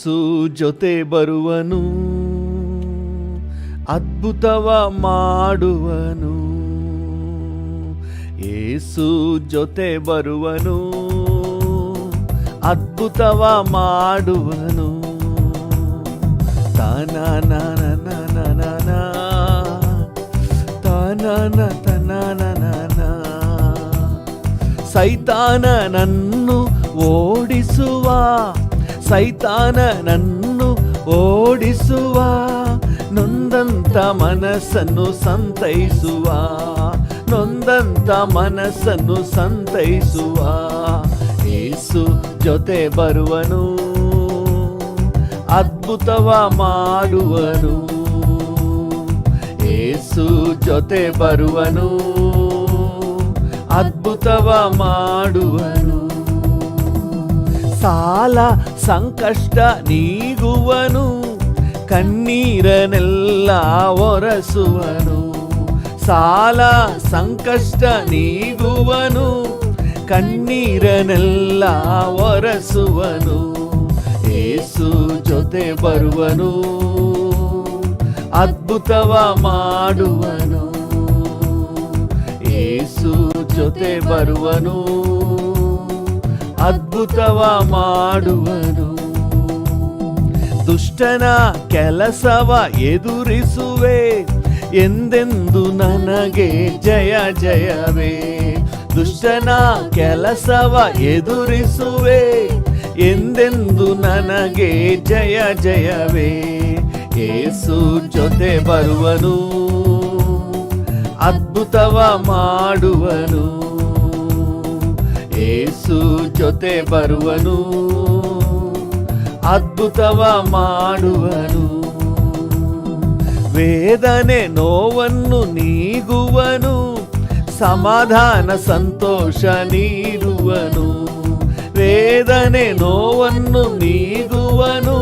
ಏಸು ಜೊತೆ ಬರುವನು, ಅದ್ಭುತವ ಮಾಡುವನು. ಏಸು ಜೊತೆ ಬರುವನು, ಅದ್ಭುತವ ಮಾಡುವನು. ತಾನಾನ ತಾನಾನ ತನಾನ. ಸೈತಾನನನ್ನು ಓಡಿಸುವ, ಸೈತಾನನನ್ನು ಓಡಿಸುವ, ನೊಂದಂತ ಮನಸ್ಸನ್ನು ಸಂತೈಸುವ, ನೊಂದಂತ ಮನಸ್ಸನ್ನು ಸಂತೈಸುವ. ಏಸು ಜೊತೆ ಬರುವನು, ಅದ್ಭುತವ ಮಾಡುವನು. ಏಸು ಜೊತೆ ಬರುವನು, ಅದ್ಭುತವ ಮಾಡುವನು. ಸಾಲ ಸಂಕಷ್ಟ ನೀಗುವನು, ಕಣ್ಣೀರನೆಲ್ಲ ಒರೆಸುವನು. ಸಾಲ ಸಂಕಷ್ಟ ನೀಗುವನು, ಕಣ್ಣೀರನೆಲ್ಲ ಒರೆಸುವನು. ಏಸು ಜೊತೆ ಬರುವನು, ಅದ್ಭುತವ ಮಾಡುವನು. ಏಸು ಜೊತೆ ಬರುವನು, ಅದ್ಭುತವ ಮಾಡುವನು. ದುಷ್ಟನ ಕೆಲಸವ ಎದುರಿಸುವೆ, ಎಂದೆಂದು ನನಗೆ ಜಯ ಜಯವೇ. ದುಷ್ಟನ ಕೆಲಸವ ಎದುರಿಸುವೆ, ಎಂದೆಂದು ನನಗೆ ಜಯ ಜಯವೇ. ಏಸು ಜೊತೆ ಬರುವನು, ಅದ್ಭುತವ ಮಾಡುವನು. ಏಸು ಜೊತೆ ಬರುವನು, ಅದ್ಭುತವ ಮಾಡುವನು. ವೇದನೆ ನೋವನ್ನು ನೀಗುವನು, ಸಮಾಧಾನ ಸಂತೋಷ ನೀಡುವನು. ವೇದನೆ ನೋವನ್ನು ನೀಗುವನು,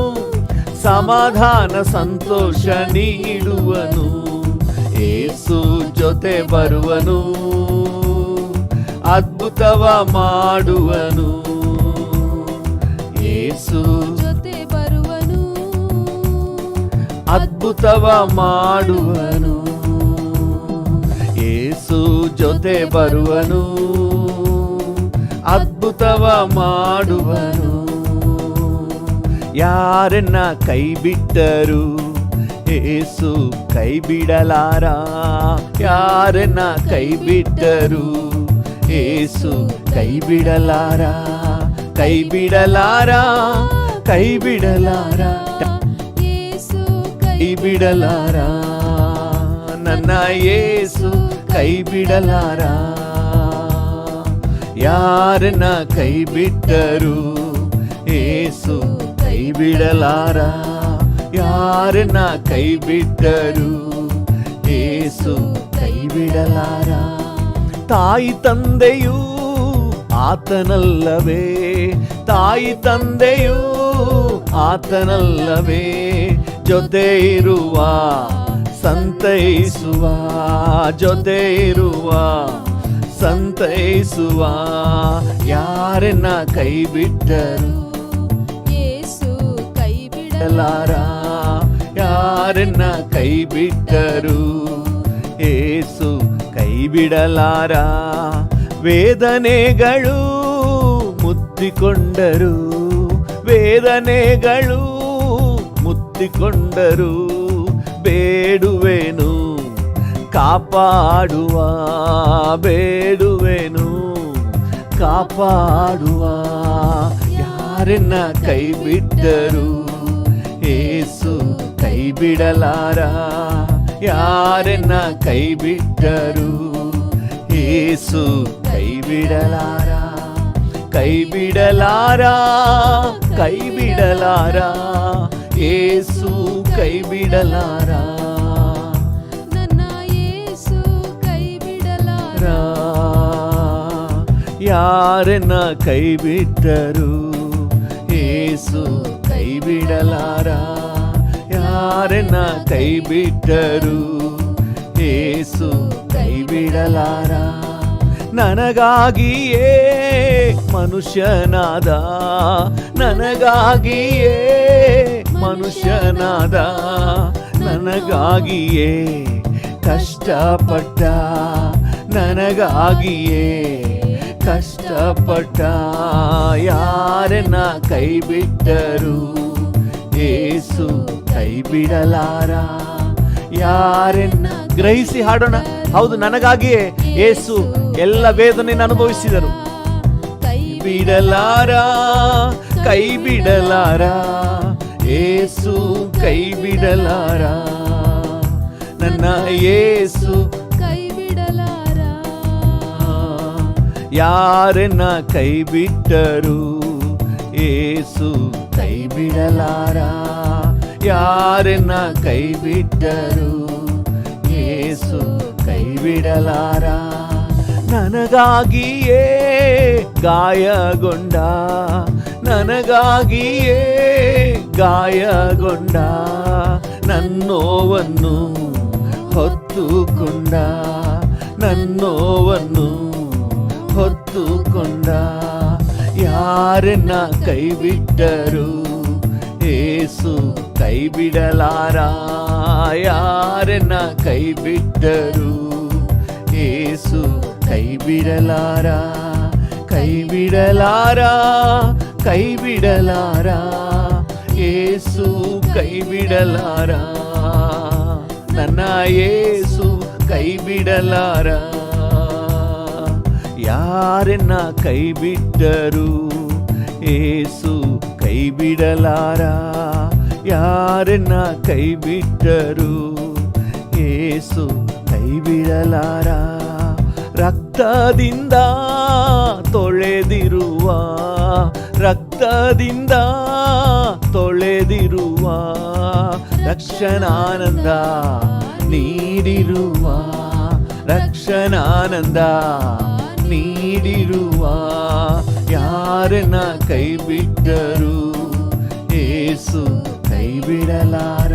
ಸಮಾಧಾನ ಸಂತೋಷ ನೀಡುವನು. ಏಸು ಜೊತೆ ಬರುವನು, ಅದ್ಭುತವ ಮಾಡುವನು. ಏಸು ಜೊತೆ ಬರುವನು, ಅದ್ಭುತವ ಮಾಡುವನು. ಏಸು ಜೊತೆ ಬರುವನು, ಅದ್ಭುತವ ಮಾಡುವನು. ಯಾರನ್ನ ಕೈ ಬಿಟ್ಟರು ಏಸು ಕೈ ಬಿಡಲಾರ. ಯಾರನ್ನ ಕೈ ಬಿಟ್ಟರು ಏಸು ಕೈ ಬಿಡಲಾರ, ಕೈ ಬಿಡಲಾರ, ಕೈ ಬಿಡಲಾರ, ಯೇಸು ಕೈ ಬಿಡಲಾರ. ನನ್ನ ಯೇಸು ಕೈ ಬಿಡಲಾರ. ಯಾರನ್ನ ಕೈ ಬಿಟ್ಟರು ಏಸು ಕೈ ಬಿಡಲಾರ. ಯಾರನ್ನ ಕೈ ಬಿಟ್ಟರು ಏಸು ಕೈ ಬಿಡಲಾರ. ತಾಯಿ ತಂದೆಯೂ ಆತನಲ್ಲವೇ, ತಾಯಿ ತಂದೆಯೂ ಆತನಲ್ಲವೇ. ಜೊತೆ ಇರುವ ಸಂತೈಸುವ, ಜೊತೆ ಇರುವ ಸಂತೈಸುವ. ಯಾರನ್ನ ಕೈ ಬಿಟ್ಟರು ಯೇಸು ಕೈ ಬಿಡಲಾರ. ಯಾರನ್ನ ಕೈ ಬಿಟ್ಟರು ಏಸು ಕೈ ಬಿಡಲಾರ. ವೇದನೆಗಳು ಮುತ್ತಿಕೊಂಡರು, ವೇದನೆಗಳು ಮುತ್ತಿಕೊಂಡರು. ಬೇಡುವೆನು ಕಾಪಾಡುವ, ಬೇಡುವೆನು ಕಾಪಾಡುವ. ಯಾರನ್ನ ಕೈ ಬಿಟ್ಟರು ಏಸು ಕೈ ಬಿಡಲಾರ. ಯಾರನ್ನ ಕೈ ಬಿಟ್ಟರು ಏಸು ಕೈ ಬಿಡಲಾರ, ಕೈ ಬಿಡಲಾರ, ಕೈ ಬಿಡಲಾರ. ಏಸು ಕೈ ಬಿಡಲಾರ. ನನ್ನ ಯೇಸು ಕೈ ಬಿಡಲಾರ. ಯಾರನ್ನ ಕೈ ಬಿಟ್ಟರು ಏಸು ಕೈ ಬಿಡಲಾರ. ಯಾರನ್ನ ಕೈ ಬಿಟ್ಟರು ಏಸು ಕೈ ಬಿಡಲಾರ. ನನಗಾಗಿಯೇ ಮನುಷ್ಯನಾದ, ನನಗಾಗಿಯೇ ಮನುಷ್ಯನಾದ, ನನಗಾಗಿಯೇ ಕಷ್ಟಪಟ್ಟ, ನನಗಾಗಿಯೇ ಕಷ್ಟಪಟ್ಟ. ಯಾರನ್ನ ಕೈ ಬಿಟ್ಟರು ಯೇಸು ಕೈ ಬಿಡಲಾರ. ಯಾರನ್ನ ಗ್ರಹಿಸಿ ಹಾಡೋಣ. ಹೌದು, ನನಗಾಗಿಯೇ ಯೇಸು ಎಲ್ಲ ವೇದನೆಯನ್ನು ಅನುಭವಿಸಿದರು. ಕೈ ಬಿಡಲಾರ, ಕೈ ಬಿಡಲಾರ, ಯೇಸು ಕೈ ಬಿಡಲಾರ, ನನ್ನ ಯೇಸು ಕೈ ಬಿಡಲಾರ. ಯಾರನ್ನ ಕೈ ಬಿಟ್ಟರು ಯೇಸು ಕೈ ಬಿಡಲಾರ. ಯಾರನ್ನ ಕೈ ಬಿಟ್ಟರು ಯೇಸು ಕೈ ಬಿಡಲಾರ. ನನಗಾಗಿಯೇ ಗಾಯಗೊಂಡ, ನನಗಾಗಿಯೇ ಗಾಯಗೊಂಡ, ನನ್ನೋವನ್ನು ಹೊತ್ತುಕೊಂಡ, ನನ್ನೋವನ್ನು ಹೊತ್ತುಕೊಂಡ. ಯಾರನ್ನ ಕೈ ಬಿಟ್ಟರು ಯೇಸು ಕೈ ಬಿಡಲಾರ. ಯಾರನ್ನ ಕೈ ಬಿಟ್ಟರು ಯೇಸು ಕೈ ಬಿಡಲಾರ. ಕೈ ಬಿಡಲಾರ, ಕೈ ಬಿಡಲಾರ, ಯೇಸು ಕೈ ಬಿಡಲಾರ, ನನ್ನ ಯೇಸು ಕೈ ಬಿಡಲಾರ. ಯಾರನ್ನ ಕೈ ಬಿಟ್ಟರು ಯೇಸು ಕೈ ಬಿಡಲಾರ. ಯಾರನ್ನ ಕೈ ಬಿಟ್ಟರು ಯೇಸು ಕೈ ಬಿಡಲಾರ. ರಕ್ತದಿಂದ ತೊಳೆದಿರುವ, ರಕ್ತದಿಂದ ತೊಳೆದಿರುವ, ರಕ್ಷಣಾನಂದ ನೀಡಿರುವ, ರಕ್ಷಣಾನಂದ ನೀಡಿರುವ. ಯಾರನ್ನ ಕೈ ಬಿಟ್ಟರು ಯೇಸು ಕೈ ಬಿಡಲಾರ.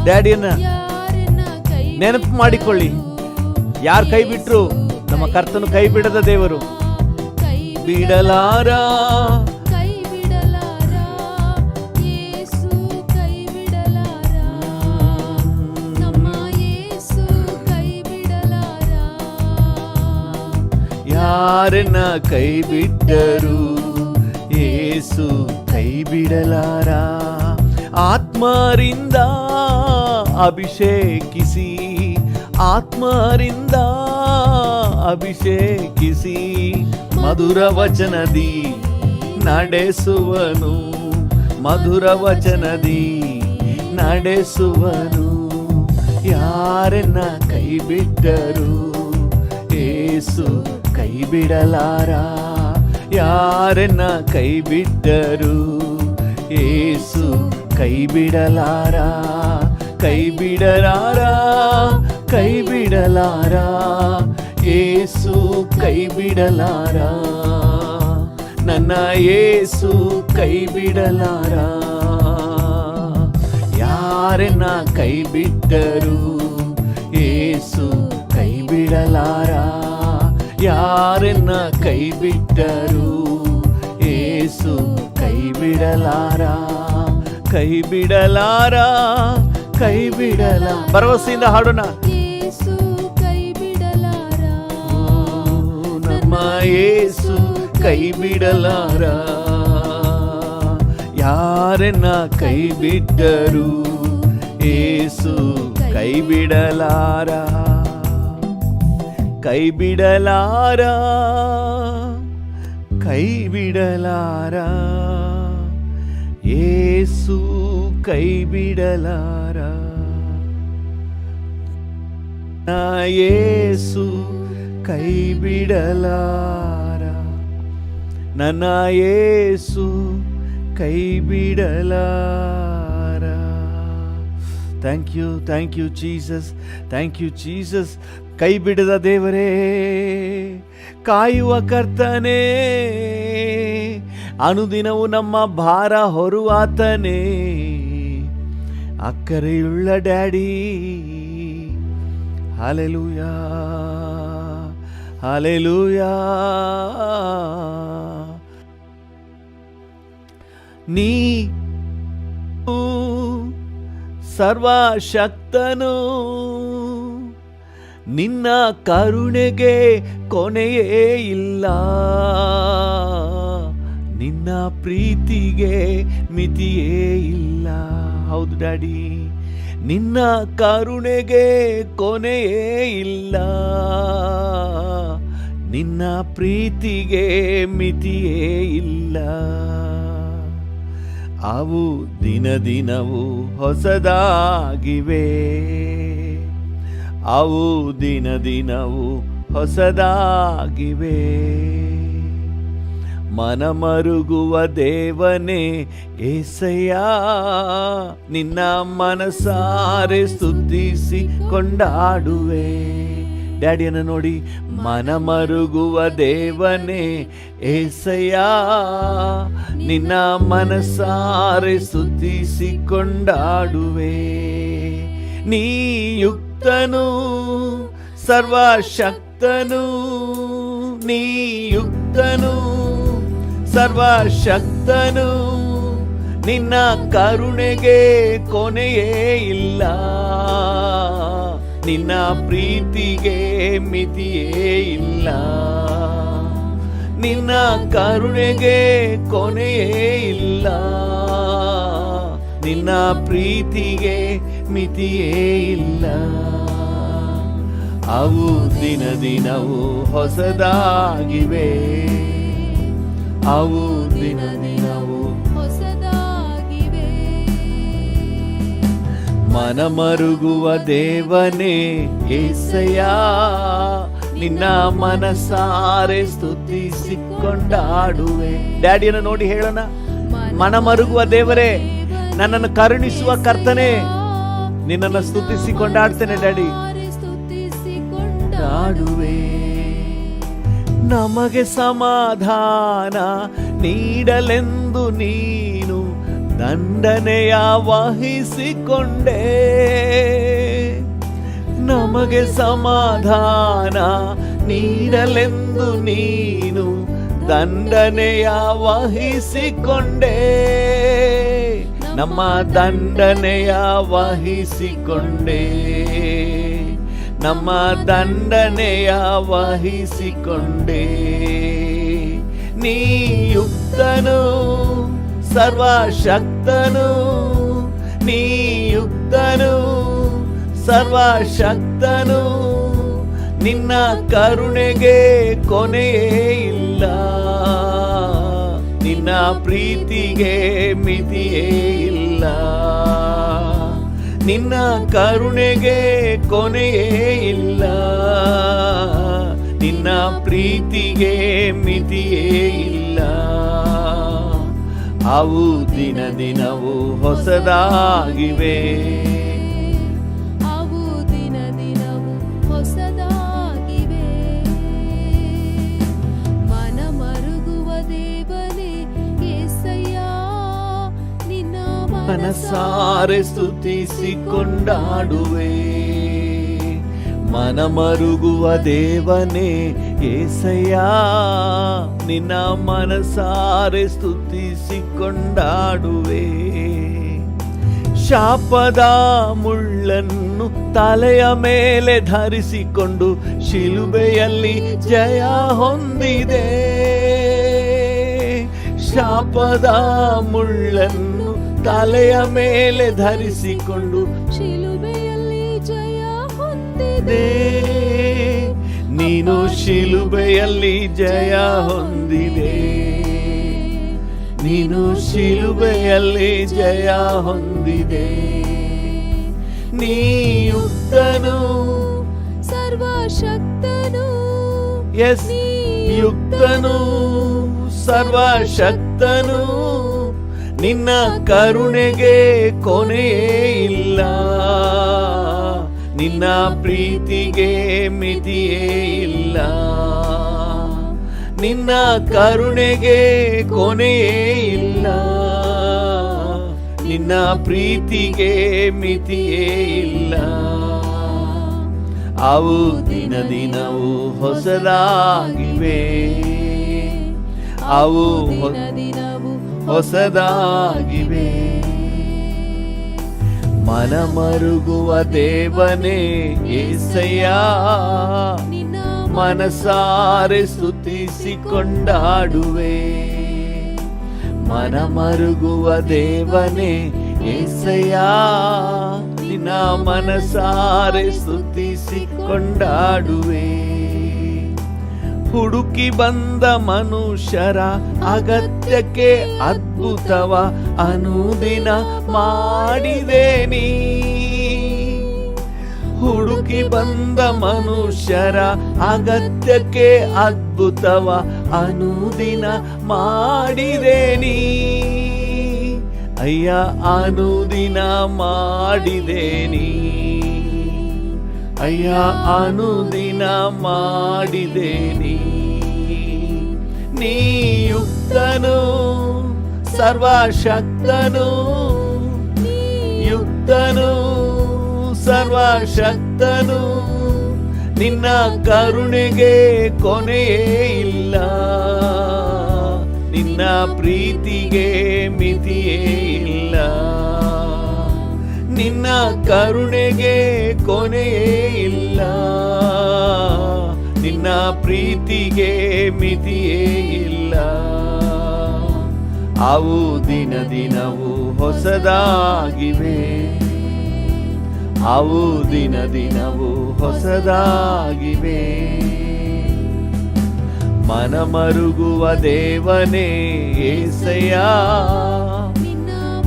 ಡ್ಯಾಡಿಯನ್ನ ಯಾರನ್ನ ಕೈ ನೆನಪು ಮಾಡಿಕೊಳ್ಳಿ. ಯಾರು ಕೈ ಬಿಟ್ರು? ನಮ್ಮ ಕರ್ತನು ಕೈ ಬಿಡದ ದೇವರು. ಕೈ ಬಿಡಲಾರ, ಕೈ ಬಿಡಲಾರ, ಯೇಸು ಕೈ ಬಿಡಲಾರ, ನಮ್ಮ ಯೇಸು ಕೈ ಬಿಡಲಾರ. ಯಾರನ್ನ ಕೈ ಬಿಟ್ಟರು ಯೇಸು ಕೈ ಬಿಡಲಾರ. ಆತ್ಮರಿಂದ ಅಭಿಷೇಕಿಸಿ, ಆತ್ಮರಿಂದ ಅಭಿಷೇಕಿಸಿ, ಮಧುರ ವಚನದಿ ನಡೆಸುವನು, ಮಧುರ ವಚನದಿ ನಡೆಸುವನು. ಯಾರನ್ನ ಕೈ ಬಿಟ್ಟರು ಯೇಸು ಕೈ ಬಿಡಲಾರ. ಯಾರನ್ನ ಕೈ ಬಿಟ್ಟರು ಯೇಸು ಕೈ ಬಿಡಲಾರ. ಕೈ ಬಿಡಲಾರ, ಕೈ ಬಿಡಲಾರ, ಯೇಸು ಕೈ ಬಿಡಲಾರ, ನನ್ನ ಯೇಸು ಕೈ ಬಿಡಲಾರ. ಯಾರನ್ನ ಕೈ ಬಿಟ್ಟರು ಯೇಸು ಕೈ ಬಿಡಲಾರ. ಯಾರನ್ನ ಕೈ ಬಿಟ್ಟರು ಯೇಸು ಕೈ ಬಿಡಲಾರ. ಕೈ ಬಿಡಲಾರ, ಕೈ ಬಿಡಲ. ಭರವಸೆಯಿಂದ ಹಾಡೋಣ. ಯೇಸು ಕೈ ಬಿಡಲಾರ, ನಮ್ಮ ಯೇಸು ಕೈ ಬಿಡಲಾರ. ಯಾರನ್ನ ಕೈ ಬಿಟ್ಟರು ಯೇಸು ಕೈ ಬಿಡಲಾರ. ಕೈ ಬಿಡಲಾರ, ಕೈ ಬಿಡಲಾರ, ಯೇಸು ಕೈ ಬಿಡಲಾರ. ಯೇಸು ಕೈ ಬಿಡಲಾರ, ನನ್ನ ಯೇಸು ಕೈ ಬಿಡಲಾರ. Thank you Jesus, thank you Jesus. ಕೈ ಬಿಡದ ದೇವರೇ, ಕಾಯುವ ಕರ್ತನೇ, ಅನುದಿನವೂ ನಮ್ಮ ಭಾರ ಹೊರುವಾತನೇ, ಅಕ್ಕರೆಯುಳ್ಳ ಡ್ಯಾಡಿ. Hallelujah, hallelujah. ನೀ ಸರ್ವಶಕ್ತನು, ನಿನ್ನ ಕರುಣೆಗೆ ಕೊನೆಯೇ ಇಲ್ಲ, ನಿನ್ನ ಪ್ರೀತಿಗೆ ಮಿತಿಯೇ ಇಲ್ಲ. ಹೌದು ಡ್ಯಾಡಿ, ನಿನ್ನ ಕರುಣೆಗೆ ಕೊನೆಯೇ ಇಲ್ಲ, ನಿನ್ನ ಪ್ರೀತಿಗೆ ಮಿತಿಯೇ ಇಲ್ಲ. ಅವು ದಿನ ದಿನವೂ ಹೊಸದಾಗಿವೆ, ಅವು ದಿನ ದಿನವೂ ಹೊಸದಾಗಿವೆ. ಮನಮರುಗುವ ದೇವನೇ ಏಸಯ್ಯ, ನಿನ್ನ ಮನಸಾರೆ ಸ್ತುತಿಸಿ ಕೊಂಡಾಡುವೆ. ಡ್ಯಾಡಿಯನ್ನು ನೋಡಿ, ಮನಮರುಗುವ ದೇವನೇ ಏಸಯ್ಯ, ನಿನ್ನ ಮನಸಾರೆ ಸ್ತುತಿಸಿ ಕೊಂಡಾಡುವೆ. ನೀ ಯುಕ್ತನು ಸರ್ವಶಕ್ತನು, ನೀ ಯುಕ್ತನು ಸರ್ವಶಕ್ತನು, ನಿನ್ನ ಕರುಣೆಗೆ ಕೊನೆಯೇ ಇಲ್ಲ, ನಿನ್ನ ಪ್ರೀತಿಗೆ ಮಿತಿಯೇ ಇಲ್ಲ, ನಿನ್ನ ಕರುಣೆಗೆ ಕೊನೆಯೇ ಇಲ್ಲ, ನಿನ್ನ ಪ್ರೀತಿಗೆ ಮಿತಿಯೇ ಇಲ್ಲ. ಅವು ದಿನ ದಿನವೂ ಹೊಸದಾಗಿವೆ, ಅವು ದಿನ ದಿನವೂ ಹೊಸದಾಗಿವೆ. ಮನಮರುಗುವ ದೇವನೇ ಏಸಯ್ಯ, ನಿನ್ನ ಮನಸಾರೆ ಸ್ತುತಿಸಿ ಕೊಂಡಾಡುವೆ. ಡ್ಯಾಡಿಯನ್ನು ನೋಡಿ ಹೇಳೋಣ, ಮನಮರುಗುವ ದೇವರೇ, ನನ್ನನ್ನು ಕರುಣಿಸುವ ಕರ್ತನೇ, ನಿನ್ನನ್ನು ಸ್ತುತಿಸಿ ಕೊಂಡಾಡ್ತೇನೆ ಡ್ಯಾಡಿ. ಕೊಂಡಾಡುವೆ. ನಮಗೆ ಸಮಾಧಾನ ನೀಡಲೆಂದು ನೀನು ದಂಡನೆಯ ವಹಿಸಿಕೊಂಡೆ, ನಮಗೆ ಸಮಾಧಾನ ನೀಡಲೆಂದು ನೀನು ದಂಡನೆಯ ವಹಿಸಿಕೊಂಡೆ, ನಮ್ಮ ದಂಡನೆಯ ವಹಿಸಿಕೊಂಡೆ, ನಮ್ಮ ದಂಡನೆಯ ವಹಿಸಿಕೊಂಡೆ. ನೀ ಯುಕ್ತನು ಸರ್ವಶಕ್ತನು, ನೀ ಯುಕ್ತನು ಸರ್ವಶಕ್ತನು, ನಿನ್ನ ಕರುಣೆಗೆ ಕೊನೆಯೇ ಇಲ್ಲ, ನಿನ್ನ ಪ್ರೀತಿಗೆ ಮಿತಿಯೇ ಇಲ್ಲ, ನಿನ್ನ ಕರುಣೆಗೆ ಕೊನೆಯೇ ಇಲ್ಲ, ನಿನ್ನ ಪ್ರೀತಿಗೆ ಮಿತಿಯೇ ಇಲ್ಲ. ಅವು ದಿನ ದಿನವೂ ಹೊಸದಾಗಿವೆ, ಅವು ದಿನ ದಿನವೂ ಹೊಸದಾಗಿವೆ. ಮನಮರುಗುವ ದೇವನೇ ಏಸಯ್ಯ, ನಿನ್ನ ಮನಸಾರೆ ಸ್ತುತಿಸಿ ಕೊಂಡಾಡುವೆ. ಮನಮರುಗುವ ದೇವನೇ ಏಸಯ್ಯ, ನಿನ್ನ ಮನಸಾರೆ ಸ್ತುತಿಸಿ ಕೊಂಡಾಡುವೆ. ಶಾಪದ ಮುಳ್ಳನ್ನು ತಲೆಯ ಮೇಲೆ ಧರಿಸಿಕೊಂಡು ಶಿಲುಬೆಯಲ್ಲಿ ಜಯ ಹೊಂದಿದೆ, ಶಾಪದ ಮುಳ್ಳನ್ನು ತಲೆಯ ಮೇಲೆ ಧರಿಸಿಕೊಂಡು ಶಿಲುಬೆಯಲ್ಲಿ ಜಯ ಹೊಂದಿದೆ, ನೀನು ಶಿಲುಬೆಯಲ್ಲಿ ಜಯ ಹೊಂದಿದೆ, ನೀನು ಶಿಲುಬೆಯಲ್ಲಿ ಜಯ ಹೊಂದಿದೆ. ನೀ ಯುಕ್ತನು ಸರ್ವಶಕ್ತನು, ಎಸ್ ಯುಕ್ತನು ಸರ್ವಶಕ್ತನು, ನಿನ್ನ ಕರುಣೆಗೆ ಕೊನೆಯೇ ಇಲ್ಲ, ನಿನ್ನ ಪ್ರೀತಿಗೆ ಮಿತಿಯೇ ಇಲ್ಲ, ನಿನ್ನ ಕರುಣೆಗೆ ಕೊನೆಯೇ ಇಲ್ಲ, ನಿನ್ನ ಪ್ರೀತಿಗೆ ಮಿತಿಯೇ ಇಲ್ಲ. ಅವು ದಿನ ದಿನವೂ ಹೊಸದಾಗಿವೆ, ಅವು ದಿನ ದಿನವೂ ಹೊಸದಾಗಿವೆ. ಮನ ಮರುಗುವ ದೇವನೇ యేసయ్య, ನಿನ್ನ ಮನಸಾರೆ ಸ್ತುತಿಸಿ ಕೊಂಡಾಡುವೆ. ಮನ ಮರುಗುವ ದೇವನೇ యేసయ్య, ನಿನ್ನ ಮನಸಾರೆ ಸ್ತುತಿಸಿ ಕೊಂಡಾಡುವೆ. ಹುಡುಕಿ ಬಂದ ಮನುಷ್ಯರ ಅಗತ್ಯಕ್ಕೆ ಅದ್ಭುತವ ಅನುದಿನ ಮಾಡಿದೆ ನೀ. ಹುಡುಕಿ ಬಂದ ಮನುಷ್ಯರ ಅಗತ್ಯಕ್ಕೆ ಅದ್ಭುತವ ಅನುದಿನ ಮಾಡಿದೆ ನೀ. ಅಯ್ಯ ಅನುದಿನ ಮಾಡಿದೆ ನೀ, ಅಯ್ಯ ಅನುದಿನ ಮಾಡಿದೆ ನೀ. ನೀ ಯುಕ್ತನು ಸರ್ವಶಕ್ತನು, ಯುಕ್ತನು ಸರ್ವಶಕ್ತನು. ನಿನ್ನ ಕರುಣೆಗೆ ಕೊನೆಯೇ ಇಲ್ಲ, ನಿನ್ನ ಪ್ರೀತಿಗೆ ಮಿತಿಯೇ ಇಲ್ಲ. ನಿನ್ನ ಕರುಣೆಗೆ ಕೊನೆಯೇ ಇಲ್ಲ, ನಿನ್ನ ಪ್ರೀತಿಗೆ ಮಿತಿಯೇ ಇಲ್ಲ. ಅವು ದಿನ ದಿನವೂ ಹೊಸದಾಗಿವೆ, ಅವು ದಿನ ದಿನವೂ ಹೊಸದಾಗಿವೆ. ಮನ ಮರುಗುವ ದೇವನೇ యేసయ్య,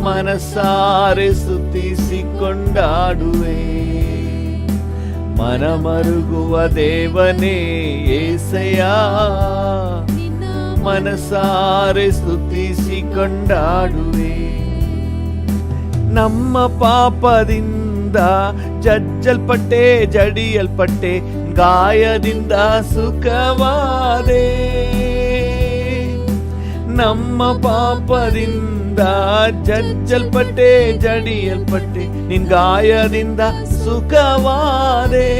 ಮನಸಾರೆ ಸ್ತುತಿಸಿ ಕೊಂಡಾಡುವೆ. ಮನ ಮರುಗುವ ದೇವನೇ యేసయ్య, ಮನಸಾರೆ ಸ್ತುತಿಸಿ ಕೊಂಡಾಡುವೆ. ನಮ್ಮ ಪಾಪದಿಂದ ಜಜ್ಜಲ್ಪಟ್ಟೆ, ಜಡಿಯಲ್ಪಟ್ಟೆ, ಗಾಯದಿಂದ ಸುಖವಾದೆ. ನಮ್ಮ ಪಾಪದಿಂದ ಜಜ್ಜಲ್ಪಟ್ಟೆ, ಜಡಿಯಲ್ಪಟ್ಟೆ, ನಿನ್ ಗಾಯದಿಂದ ಸುಖವಾದೆ.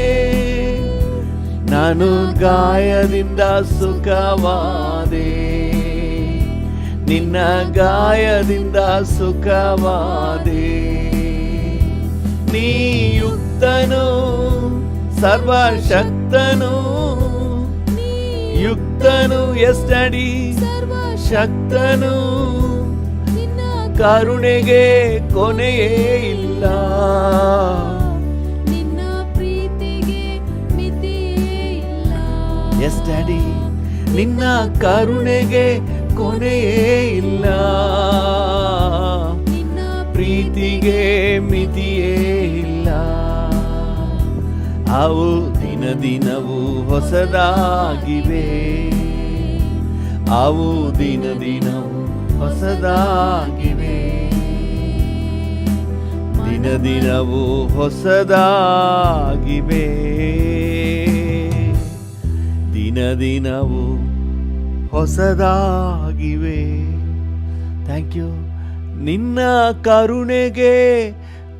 ನಾನು ಗಾಯದಿಂದ ಸುಖವಾದೆ, ನಿನ್ನ ಗಾಯದಿಂದ ಸುಖವಾದೆ. ನೀ ಯುಕ್ತನು ಸರ್ವಶಕ್ತನು, ಯುಕ್ತನು ಎಸ್ ಡ್ಯಾಡಿ ಶಕ್ತನು. ನಿನ್ನ ಕರುಣೆಗೆ ಕೊನೆಯೇ ಇಲ್ಲ, ನಿನ್ನ ಪ್ರೀತಿಗೆ ಮಿತಿಯೇ ಇಲ್ಲ. ಎಸ್ ಡ್ಯಾಡಿ ನಿನ್ನ ಕರುಣೆಗೆ ಕೊನೆಯೇ ಇಲ್ಲ, ನಿನ್ನ ಪ್ರೀತಿಗೆ ಮಿತಿಯೇ ಇಲ್ಲ. ಅವು ದಿನ ದಿನವೂ ಹೊಸದಾಗಿವೆ, ಅವು ದಿನ ದಿನವೂ ಹೊಸದಾಗಿವೆ. ದಿನ ದಿನವೂ ಹೊಸದಾಗಿವೆ, ದಿನ ದಿನವೂ ಹೊಸದಾಗಿವೆ. Thank you. ನಿನ್ನ ಕರುಣೆಗೆ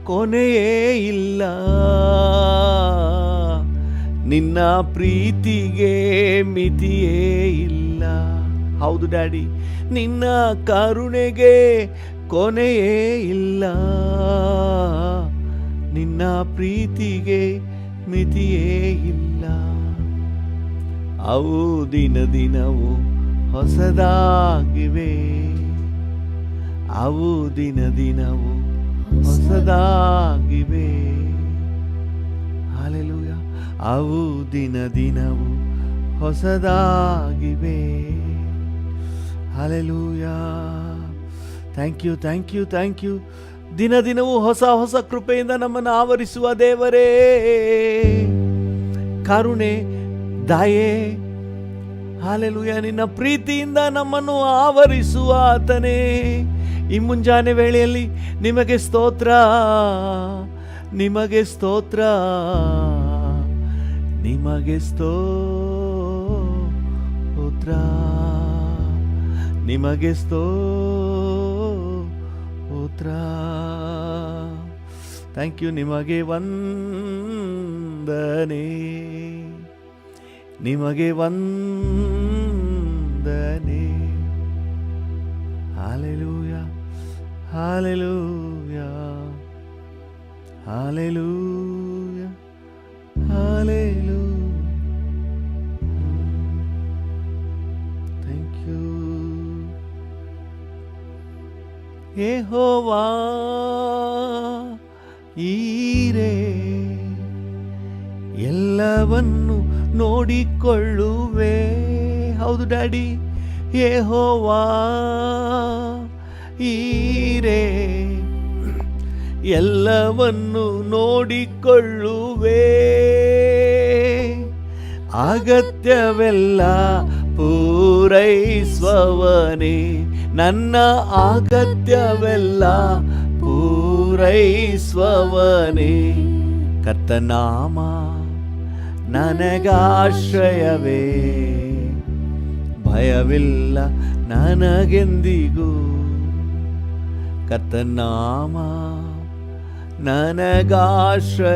ಕೊನೆಯೇ ಇಲ್ಲ, ನಿನ್ನ ಪ್ರೀತಿಗೆ ಮಿತಿಯೇ ಇಲ್ಲ. ಹೌದು ಡ್ಯಾಡಿ, ನಿನ್ನ ಕರುಣೆಗೆ ಕೊನೆಯೇ ಇಲ್ಲ, ನಿನ್ನ ಪ್ರೀತಿಗೆ ಮಿತಿಯೇ ಇಲ್ಲ. ಅವು ದಿನ ದಿನವೂ ಹೊಸದಾಗಿವೆ, ಅವು ದಿನ ದಿನವೂ ಹೊಸದಾಗಿವೆ. ಹಲ್ಲೆಲೂಯ. ಅವು ದಿನ ದಿನವೂ ಹೊಸದಾಗಿವೆ. Hallelujah. Thank you, thank you, thank you. ದಿನ ದಿನವೂ ಹೊಸ ಹೊಸ ಕೃಪೆಯಿಂದ ನಮ್ಮನ್ನು ಆವರಿಸುವ ದೇವರೇ, ಕರುಣೆ, ದಯೆ, ಹಲ್ಲೆಲೂಯ, ನಿನ್ನ ಪ್ರೀತಿಯಿಂದ ನಮ್ಮನ್ನು ಆವರಿಸುವ ಆತನೇ, ಈ ಮುಂಜಾನೆ ವೇಳೆಯಲ್ಲಿ ನಿಮಗೆ ಸ್ತೋತ್ರ, ನಿಮಗೆ ಸ್ತೋತ್ರ, ನಿಮಗೆ ಸ್ತೋತ್ರ, ನಿಮಗೆ ಸ್ತೋತ್ರ. Thank you. ನಿಮಗೆ ವಂದನೆ. ವಂದನೆ, ನಿಮಗೆ ವಂದನೆ. ಹಾಲೆಲೂಯ, ಹಾಲೆಲೂಯ, ಹಾಲೆಲೂಯ, ಹಾಲೆಲೂಯ. ಥ್ಯಾಂಕ್ ಯು ಯೆಹೋವಾ ಈರೇ, ಎಲ್ಲವನ್ನು ನೋಡಿಕೊಳ್ಳುವೆ. ಹೌದು ಡ್ಯಾಡಿ, ಯೆಹೋವಾ ಈರೇ, ಎಲ್ಲವನ್ನು ನೋಡಿಕೊಳ್ಳುವೆ. ಅಗತ್ಯವೆಲ್ಲ ಪೂರೈಸುವವನೇ, ನನ್ನ ಅಗತ್ಯವೆಲ್ಲ ಪೂರೈಸುವವನೇ. ಕರ್ತನಾಮ ನನಗಾಶ್ರಯವೇ, ಭಯವಿಲ್ಲ ನನಗೆಂದಿಗೂ. ಕರ್ತನಾಮ ನನಗಾಶ್ರಯವೇ,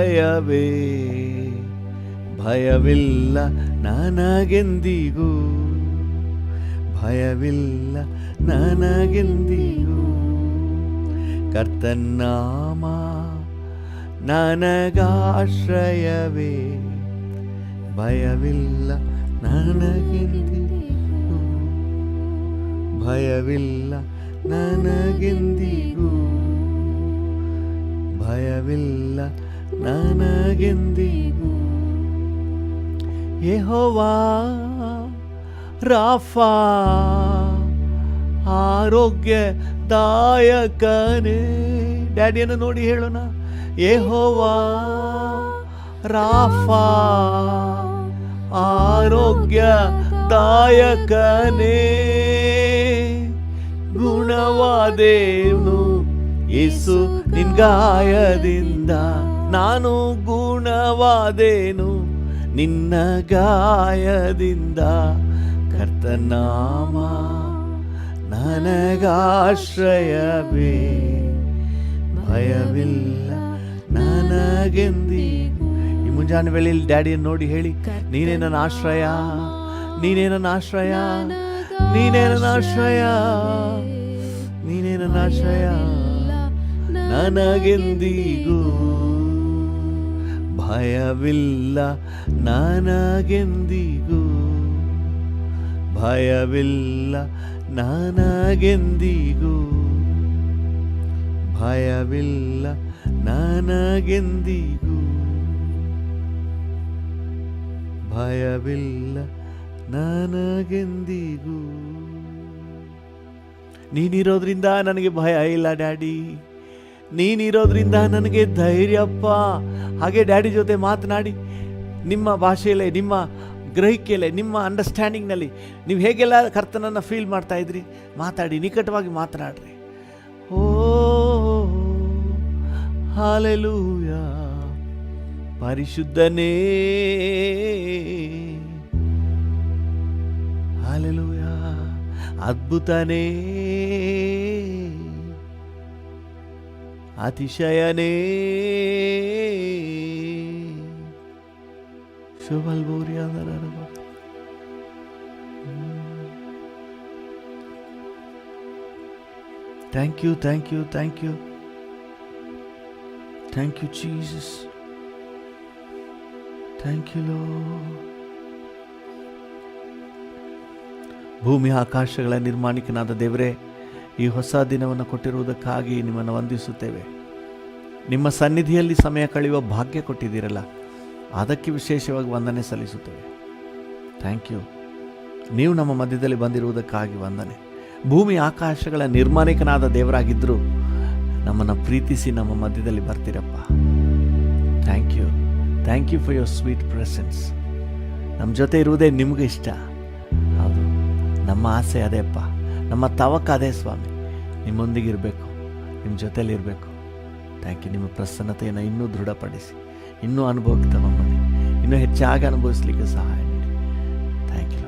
ಭಯವಿಲ್ಲ ನನಗೆಂದಿಗೂ, ಭಯವಿಲ್ಲ ನನಗೆಂದಿಗೂ. ಕರ್ತನಾಮ ನನಗಾಶ್ರಯವೇ, ಭಯವಿಲ್ಲ ನನಗೆಂದಿಗೂ, ಭಯವಿಲ್ಲ ನನಗೆಂದಿಗೂ, ಭಯವಿಲ್ಲ ನನಗೆಂದಿಗೂ. ಯೆಹೋವಾ ರಾಫಾ, ಆರೋಗ್ಯದಾಯಕನೇ. ಡ್ಯಾಡಿಯನ್ನು ನೋಡಿ ಹೇಳೋಣ, ಯೆಹೋವಾ ರಾಫಾ, ಆರೋಗ್ಯದಾಯಕನೇ. ಗುಣವಾದೇನು ಯೇಸು ನಿನ್ಗಾಯದಿಂದ, ನಾನು ಗುಣವಾದೇನು ನಿನ್ನ ಗಾಯದಿಂದ. ಕರ್ತನಾಮ ನನಗಾಶ್ರಯವೇ, ಭಯವಿಲ್ಲ ನನಗೆಂದಿಗೂ. ಈ ಮುಂಜಾನೆ ವೇಳೆಯಲ್ಲಿ ಡ್ಯಾಡಿಯನ್ನು ನೋಡಿ ಹೇಳಿ, ನೀನೇ ನನ್ನ ಆಶ್ರಯ, ನೀನೇ ನನ್ನ ಆಶ್ರಯ, ನೀನೇ ನನ್ನ ಆಶ್ರಯ, ನೀನೇ ನನ್ನ ಆಶ್ರಯ ನನಗೆಂದಿಗೂ. ಭಯವಿಲ್ಲ ನನಗೆಂದಿಗೂ, ಭಯವಿಲ್ಲ ನನಗೆಂದಿಗೂ, ಭಯವಿಲ್ಲ ನನಗೆಂದಿಗೂ, ಭಯವಿಲ್ಲ ನನಗೆಂದಿಗೂ. ನೀನಿರೋದ್ರಿಂದ ನನಗೆ ಭಯ ಇಲ್ಲ ಡ್ಯಾಡಿ, ನೀನಿರೋದ್ರಿಂದ ನನಗೆ ಧೈರ್ಯಪ್ಪ. ಹಾಗೆ ಡ್ಯಾಡಿ ಜೊತೆ ಮಾತನಾಡಿ, ನಿಮ್ಮ ಭಾಷೆಯಲ್ಲೇ, ನಿಮ್ಮ ಗ್ರಹಿಕೆಯಲ್ಲೇ, ನಿಮ್ಮ ಅಂಡರ್ಸ್ಟ್ಯಾಂಡಿಂಗ್ನಲ್ಲಿ ನೀವು ಹೇಗೆಲ್ಲ ಕರ್ತನನ್ನು ಫೀಲ್ ಮಾಡ್ತಾ ಇದ್ರಿ ಮಾತಾಡಿ, ನಿಕಟವಾಗಿ ಮಾತನಾಡ್ರಿ. ಓ ಹಾಲೆಲೂಯ, ಪರಿಶುದ್ಧನೇ, ಹಾಲೆಲೂಯ, ಅದ್ಭುತನೇ, ಅತಿಶಯನೇ, ಶುಭಲ್ಬೋರಿಯಾದರ. Thank you, thank you, thank you, thank you Jesus, thank you Lord. ಭೂಮಿ ಆಕಾಶಗಳ ನಿರ್ಮಾಣಿಕನಾದ ದೇವರೇ, ಈ ಹೊಸ ದಿನವನ್ನು ಕೊಟ್ಟಿರುವುದಕ್ಕಾಗಿ ನಿಮ್ಮನ್ನು ವಂದಿಸುತ್ತೇವೆ. ನಿಮ್ಮ ಸನ್ನಿಧಿಯಲ್ಲಿ ಸಮಯ ಕಳೆಯುವ ಭಾಗ್ಯ ಕೊಟ್ಟಿದ್ದೀರಲ್ಲ, ಅದಕ್ಕೆ ವಿಶೇಷವಾಗಿ ವಂದನೆ ಸಲ್ಲಿಸುತ್ತೇವೆ. Thank you. ನೀವು ನಮ್ಮ ಮಧ್ಯದಲ್ಲಿ ಬಂದಿರುವುದಕ್ಕಾಗಿ ವಂದನೆ. ಭೂಮಿ ಆಕಾಶಗಳ ನಿರ್ಮಾಣಿಕನಾದ ದೇವರಾಗಿದ್ದರೂ ನಮ್ಮನ್ನು ಪ್ರೀತಿಸಿ ನಮ್ಮ ಮಧ್ಯದಲ್ಲಿ ಬರ್ತೀರಪ್ಪ. Thank you, thank you for your sweet presence. ನಮ್ಮ ಜೊತೆ ಇರುವುದೇ ನಿಮಗೆ ಇಷ್ಟ. ಹೌದು, ನಮ್ಮ ಆಸೆ ಅದೇಪ್ಪ, ನಮ್ಮ ತವಕ ಅದೇ ಸ್ವಾಮಿ, ನಿಮ್ಮೊಂದಿಗಿರಬೇಕು, ನಿಮ್ಮ ಜೊತೆಯಲ್ಲಿರಬೇಕು. Thank you. ನಿಮ್ಮ ಪ್ರಸನ್ನತೆಯನ್ನು ಇನ್ನೂ ದೃಢಪಡಿಸಿ, ಇನ್ನೂ ಅನುಭವಕ್ಕೆ ತಗೊಂಬನ್ನಿ, ಇನ್ನೂ ಹೆಚ್ಚಾಗಿ ಅನುಭವಿಸ್ಲಿಕ್ಕೆ ಸಹಾಯ ನೀಡಿ. Thank you.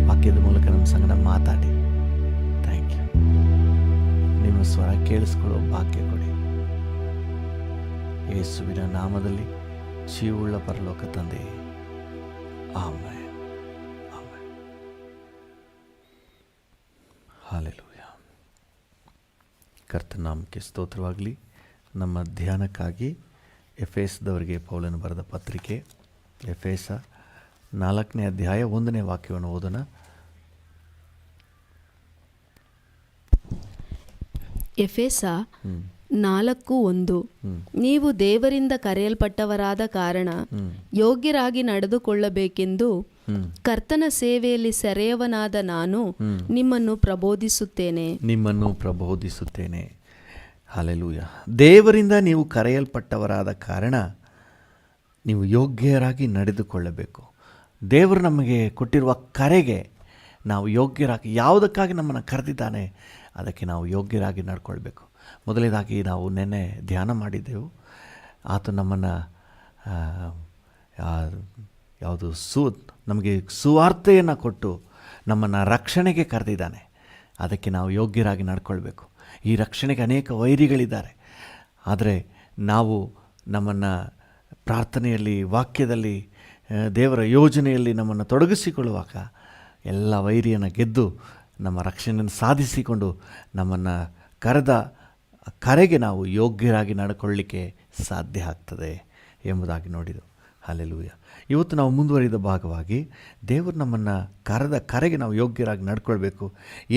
ವಾಕ್ಯದ ಮೂಲಕ ನಮ್ಮ ಸಂಗಡ ಮಾತಾಡಿ. Thank you. ನಿಮ್ಮ ಸ್ವರ ಕೇಳಿಸ್ಕೊಳ್ಳೋ ಭಾಗ್ಯ ಕೊಡಿ. ಯೇಸುವಿನ ನಾಮದಲ್ಲಿ ಜೀವವುಳ್ಳ ಪರಲೋಕ ತಂದೆ, ಆಮೆನ್, ಆಮೆನ್. ಹಲ್ಲೆಲೂಯ. ಕರ್ತನ ನಾಮಕ್ಕೆ ಸ್ತೋತ್ರವಾಗಲಿ. ನಮ್ಮ ಧ್ಯಾನಕ್ಕಾಗಿ ಎಫೆಸದವರಿಗೆ ಪೌಲನು ಬರೆದ ಪತ್ರಿಕೆ ಎಫೆಸ 4ನೇ ಅಧ್ಯಾಯ 1ನೇ ವಾಕ್ಯವನ್ನು ಓದೋಣ. ಎಫೆಸ 4:1. ನೀವು ದೇವರಿಂದ ಕರೆಯಲ್ಪಟ್ಟವರಾದ ಕಾರಣ ಯೋಗ್ಯರಾಗಿ ನಡೆದುಕೊಳ್ಳಬೇಕೆಂದು ಕರ್ತನ ಸೇವೆಯಲ್ಲಿ ಸೆರೆಯವನಾದ ನಾನು ನಿಮ್ಮನ್ನು ಪ್ರಬೋಧಿಸುತ್ತೇನೆ. ಹಲ್ಲೆಲೂಯ. ದೇವರಿಂದ ನೀವು ಕರೆಯಲ್ಪಟ್ಟವರಾದ ಕಾರಣ ನೀವು ಯೋಗ್ಯರಾಗಿ ನಡೆದುಕೊಳ್ಳಬೇಕು. ದೇವರು ನಮಗೆ ಕೊಟ್ಟಿರುವ ಕರೆಗೆ ನಾವು ಯೋಗ್ಯರಾಗಿ, ಯಾವುದಕ್ಕಾಗಿ ನಮ್ಮನ್ನು ಕರೆದಿದ್ದಾನೆ ಅದಕ್ಕೆ ನಾವು ಯೋಗ್ಯರಾಗಿ ನಡ್ಕೊಳ್ಬೇಕು. ಮೊದಲನೇದಾಗಿ ನಾವು ನೆನ್ನೆ ಧ್ಯಾನ ಮಾಡಿದ್ದೆವು. ಆತ ನಮ್ಮನ್ನು ನಮಗೆ ಸುವಾರ್ತೆಯನ್ನು ಕೊಟ್ಟು ನಮ್ಮನ್ನು ರಕ್ಷಣೆಗೆ ಕರೆದಿದ್ದಾನೆ. ಅದಕ್ಕೆ ನಾವು ಯೋಗ್ಯರಾಗಿ ನಡ್ಕೊಳ್ಬೇಕು. ಈ ರಕ್ಷಣೆಗೆ ಅನೇಕ ವೈರಿಗಳಿದ್ದಾರೆ. ಆದರೆ ನಾವು ನಮ್ಮನ್ನು ಪ್ರಾರ್ಥನೆಯಲ್ಲಿ, ವಾಕ್ಯದಲ್ಲಿ, ದೇವರ ಯೋಜನೆಯಲ್ಲಿ ನಮ್ಮನ್ನು ತೊಡಗಿಸಿಕೊಳ್ಳುವಾಗ ಎಲ್ಲ ವೈರಿಯನ್ನು ಗೆದ್ದು ನಮ್ಮ ರಕ್ಷಣೆಯನ್ನು ಸಾಧಿಸಿಕೊಂಡು ನಮ್ಮನ್ನು ಕರೆದ ಕರೆಗೆ ನಾವು ಯೋಗ್ಯರಾಗಿ ನಡ್ಕೊಳ್ಳಿಕ್ಕೆ ಸಾಧ್ಯ ಆಗ್ತದೆ ಎಂಬುದಾಗಿ ನೋಡಿದೆವು. ಹಲ್ಲೆಲೂಯ. ಇವತ್ತು ನಾವು ಮುಂದುವರಿದ ಭಾಗವಾಗಿ ದೇವರು ನಮ್ಮನ್ನು ಕರೆದ ಕರೆಗೆ ನಾವು ಯೋಗ್ಯರಾಗಿ ನಡ್ಕೊಳ್ಬೇಕು.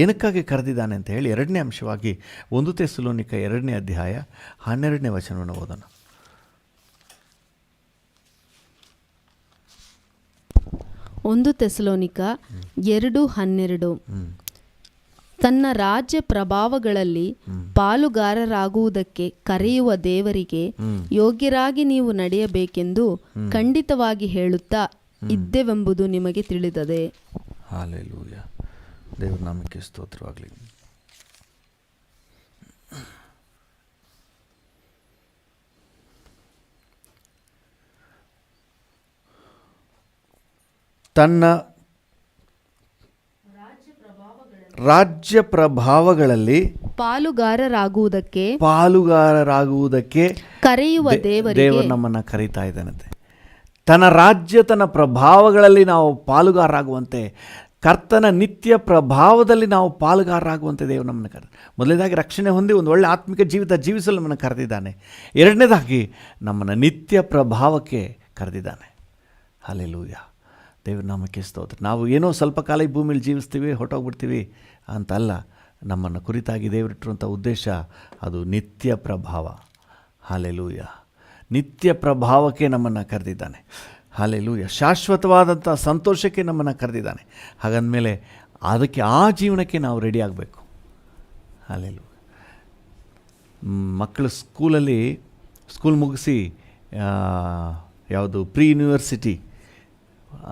ಏನಕ್ಕಾಗಿ ಕರೆದಿದ್ದಾನೆ ಅಂತ ಹೇಳಿ 2ನೇ ಅಂಶವಾಗಿ 1 ಥೆಸಲೋನಿಕ 2ನೇ ಅಧ್ಯಾಯ 12ನೇ ವಚನವನ್ನು ಓದೋಣ. 1 ಥೆಸಲೋನಿಕ 2:12. ತನ್ನ ರಾಜ್ಯ ಪ್ರಭಾವಗಳಲ್ಲಿ ಪಾಲುಗಾರರಾಗುವುದಕ್ಕೆ ಕರೆಯುವ ದೇವರಿಗೆ ಯೋಗ್ಯರಾಗಿ ನೀವು ನಡೆಯಬೇಕೆಂದು ಖಂಡಿತವಾಗಿ ಹೇಳುತ್ತಾ ಇದ್ದೆವೆಂಬುದು ನಿಮಗೆ ತಿಳಿದದೆ. ಹಲ್ಲೆಲೂಯ. ದೇವರ ನಾಮಕ್ಕೆ ಸ್ತೋತ್ರವಾಗಲಿ. ತನ್ನ ರಾಜ್ಯ ಪ್ರಭಾವಗಳಲ್ಲಿ ಪಾಲುಗಾರರಾಗುವುದಕ್ಕೆ ಕರೆಯುವ ದೇವರು ನಮ್ಮನ್ನು ಕರೀತಾ ಇದ್ದಾನಂತೆ. ತನ್ನ ರಾಜ್ಯ, ತನ್ನ ಪ್ರಭಾವಗಳಲ್ಲಿ ನಾವು ಪಾಲುಗಾರರಾಗುವಂತೆ, ಕರ್ತನ ನಿತ್ಯ ಪ್ರಭಾವದಲ್ಲಿ ನಾವು ಪಾಲುಗಾರರಾಗುವಂತೆ ದೇವರು ನಮ್ಮನ್ನು ಮೊದಲನೇದಾಗಿ ರಕ್ಷಣೆ ಹೊಂದಿ ಒಂದು ಒಳ್ಳೆಯ ಆತ್ಮಿಕ ಜೀವಿತ ಜೀವಿಸಲು ನಮ್ಮನ್ನು ಕರೆದಿದ್ದಾನೆ. ಎರಡನೇದಾಗಿ ನಮ್ಮನ್ನು ನಿತ್ಯ ಪ್ರಭಾವಕ್ಕೆ ಕರೆದಿದ್ದಾನೆ. ಹಲ್ಲೆಲೂಯ. ದೇವ್ರ ನಾಮಕ್ಕೆ ಸ್ತೋತ್ರ. ನಾವು ಏನೋ ಸ್ವಲ್ಪ ಕಾಲ ಈ ಭೂಮಿಯಲ್ಲಿ ಜೀವಿಸ್ತೀವಿ, ಹೊರಟೋಗ್ಬಿಡ್ತೀವಿ ಅಂತಲ್ಲ. ನಮ್ಮನ್ನು ಕುರಿತಾಗಿ ದೇವರಿಟ್ಟಿರುವಂಥ ಉದ್ದೇಶ ಅದು ನಿತ್ಯ ಪ್ರಭಾವ. ಹಲ್ಲೆಲೂಯ. ನಿತ್ಯ ಪ್ರಭಾವಕ್ಕೆ ನಮ್ಮನ್ನು ಕರೆದಿದ್ದಾನೆ. ಹಲ್ಲೆಲೂಯ. ಶಾಶ್ವತವಾದಂಥ ಸಂತೋಷಕ್ಕೆ ನಮ್ಮನ್ನು ಕರೆದಿದ್ದಾನೆ. ಹಾಗಂದಮೇಲೆ ಅದಕ್ಕೆ ಆ ಜೀವನಕ್ಕೆ ನಾವು ರೆಡಿ ಆಗಬೇಕು. ಹಲ್ಲೆಲೂಯ. ಮಕ್ಕಳು ಸ್ಕೂಲ್ ಮುಗಿಸಿ ಪ್ರೀ ಯೂನಿವರ್ಸಿಟಿ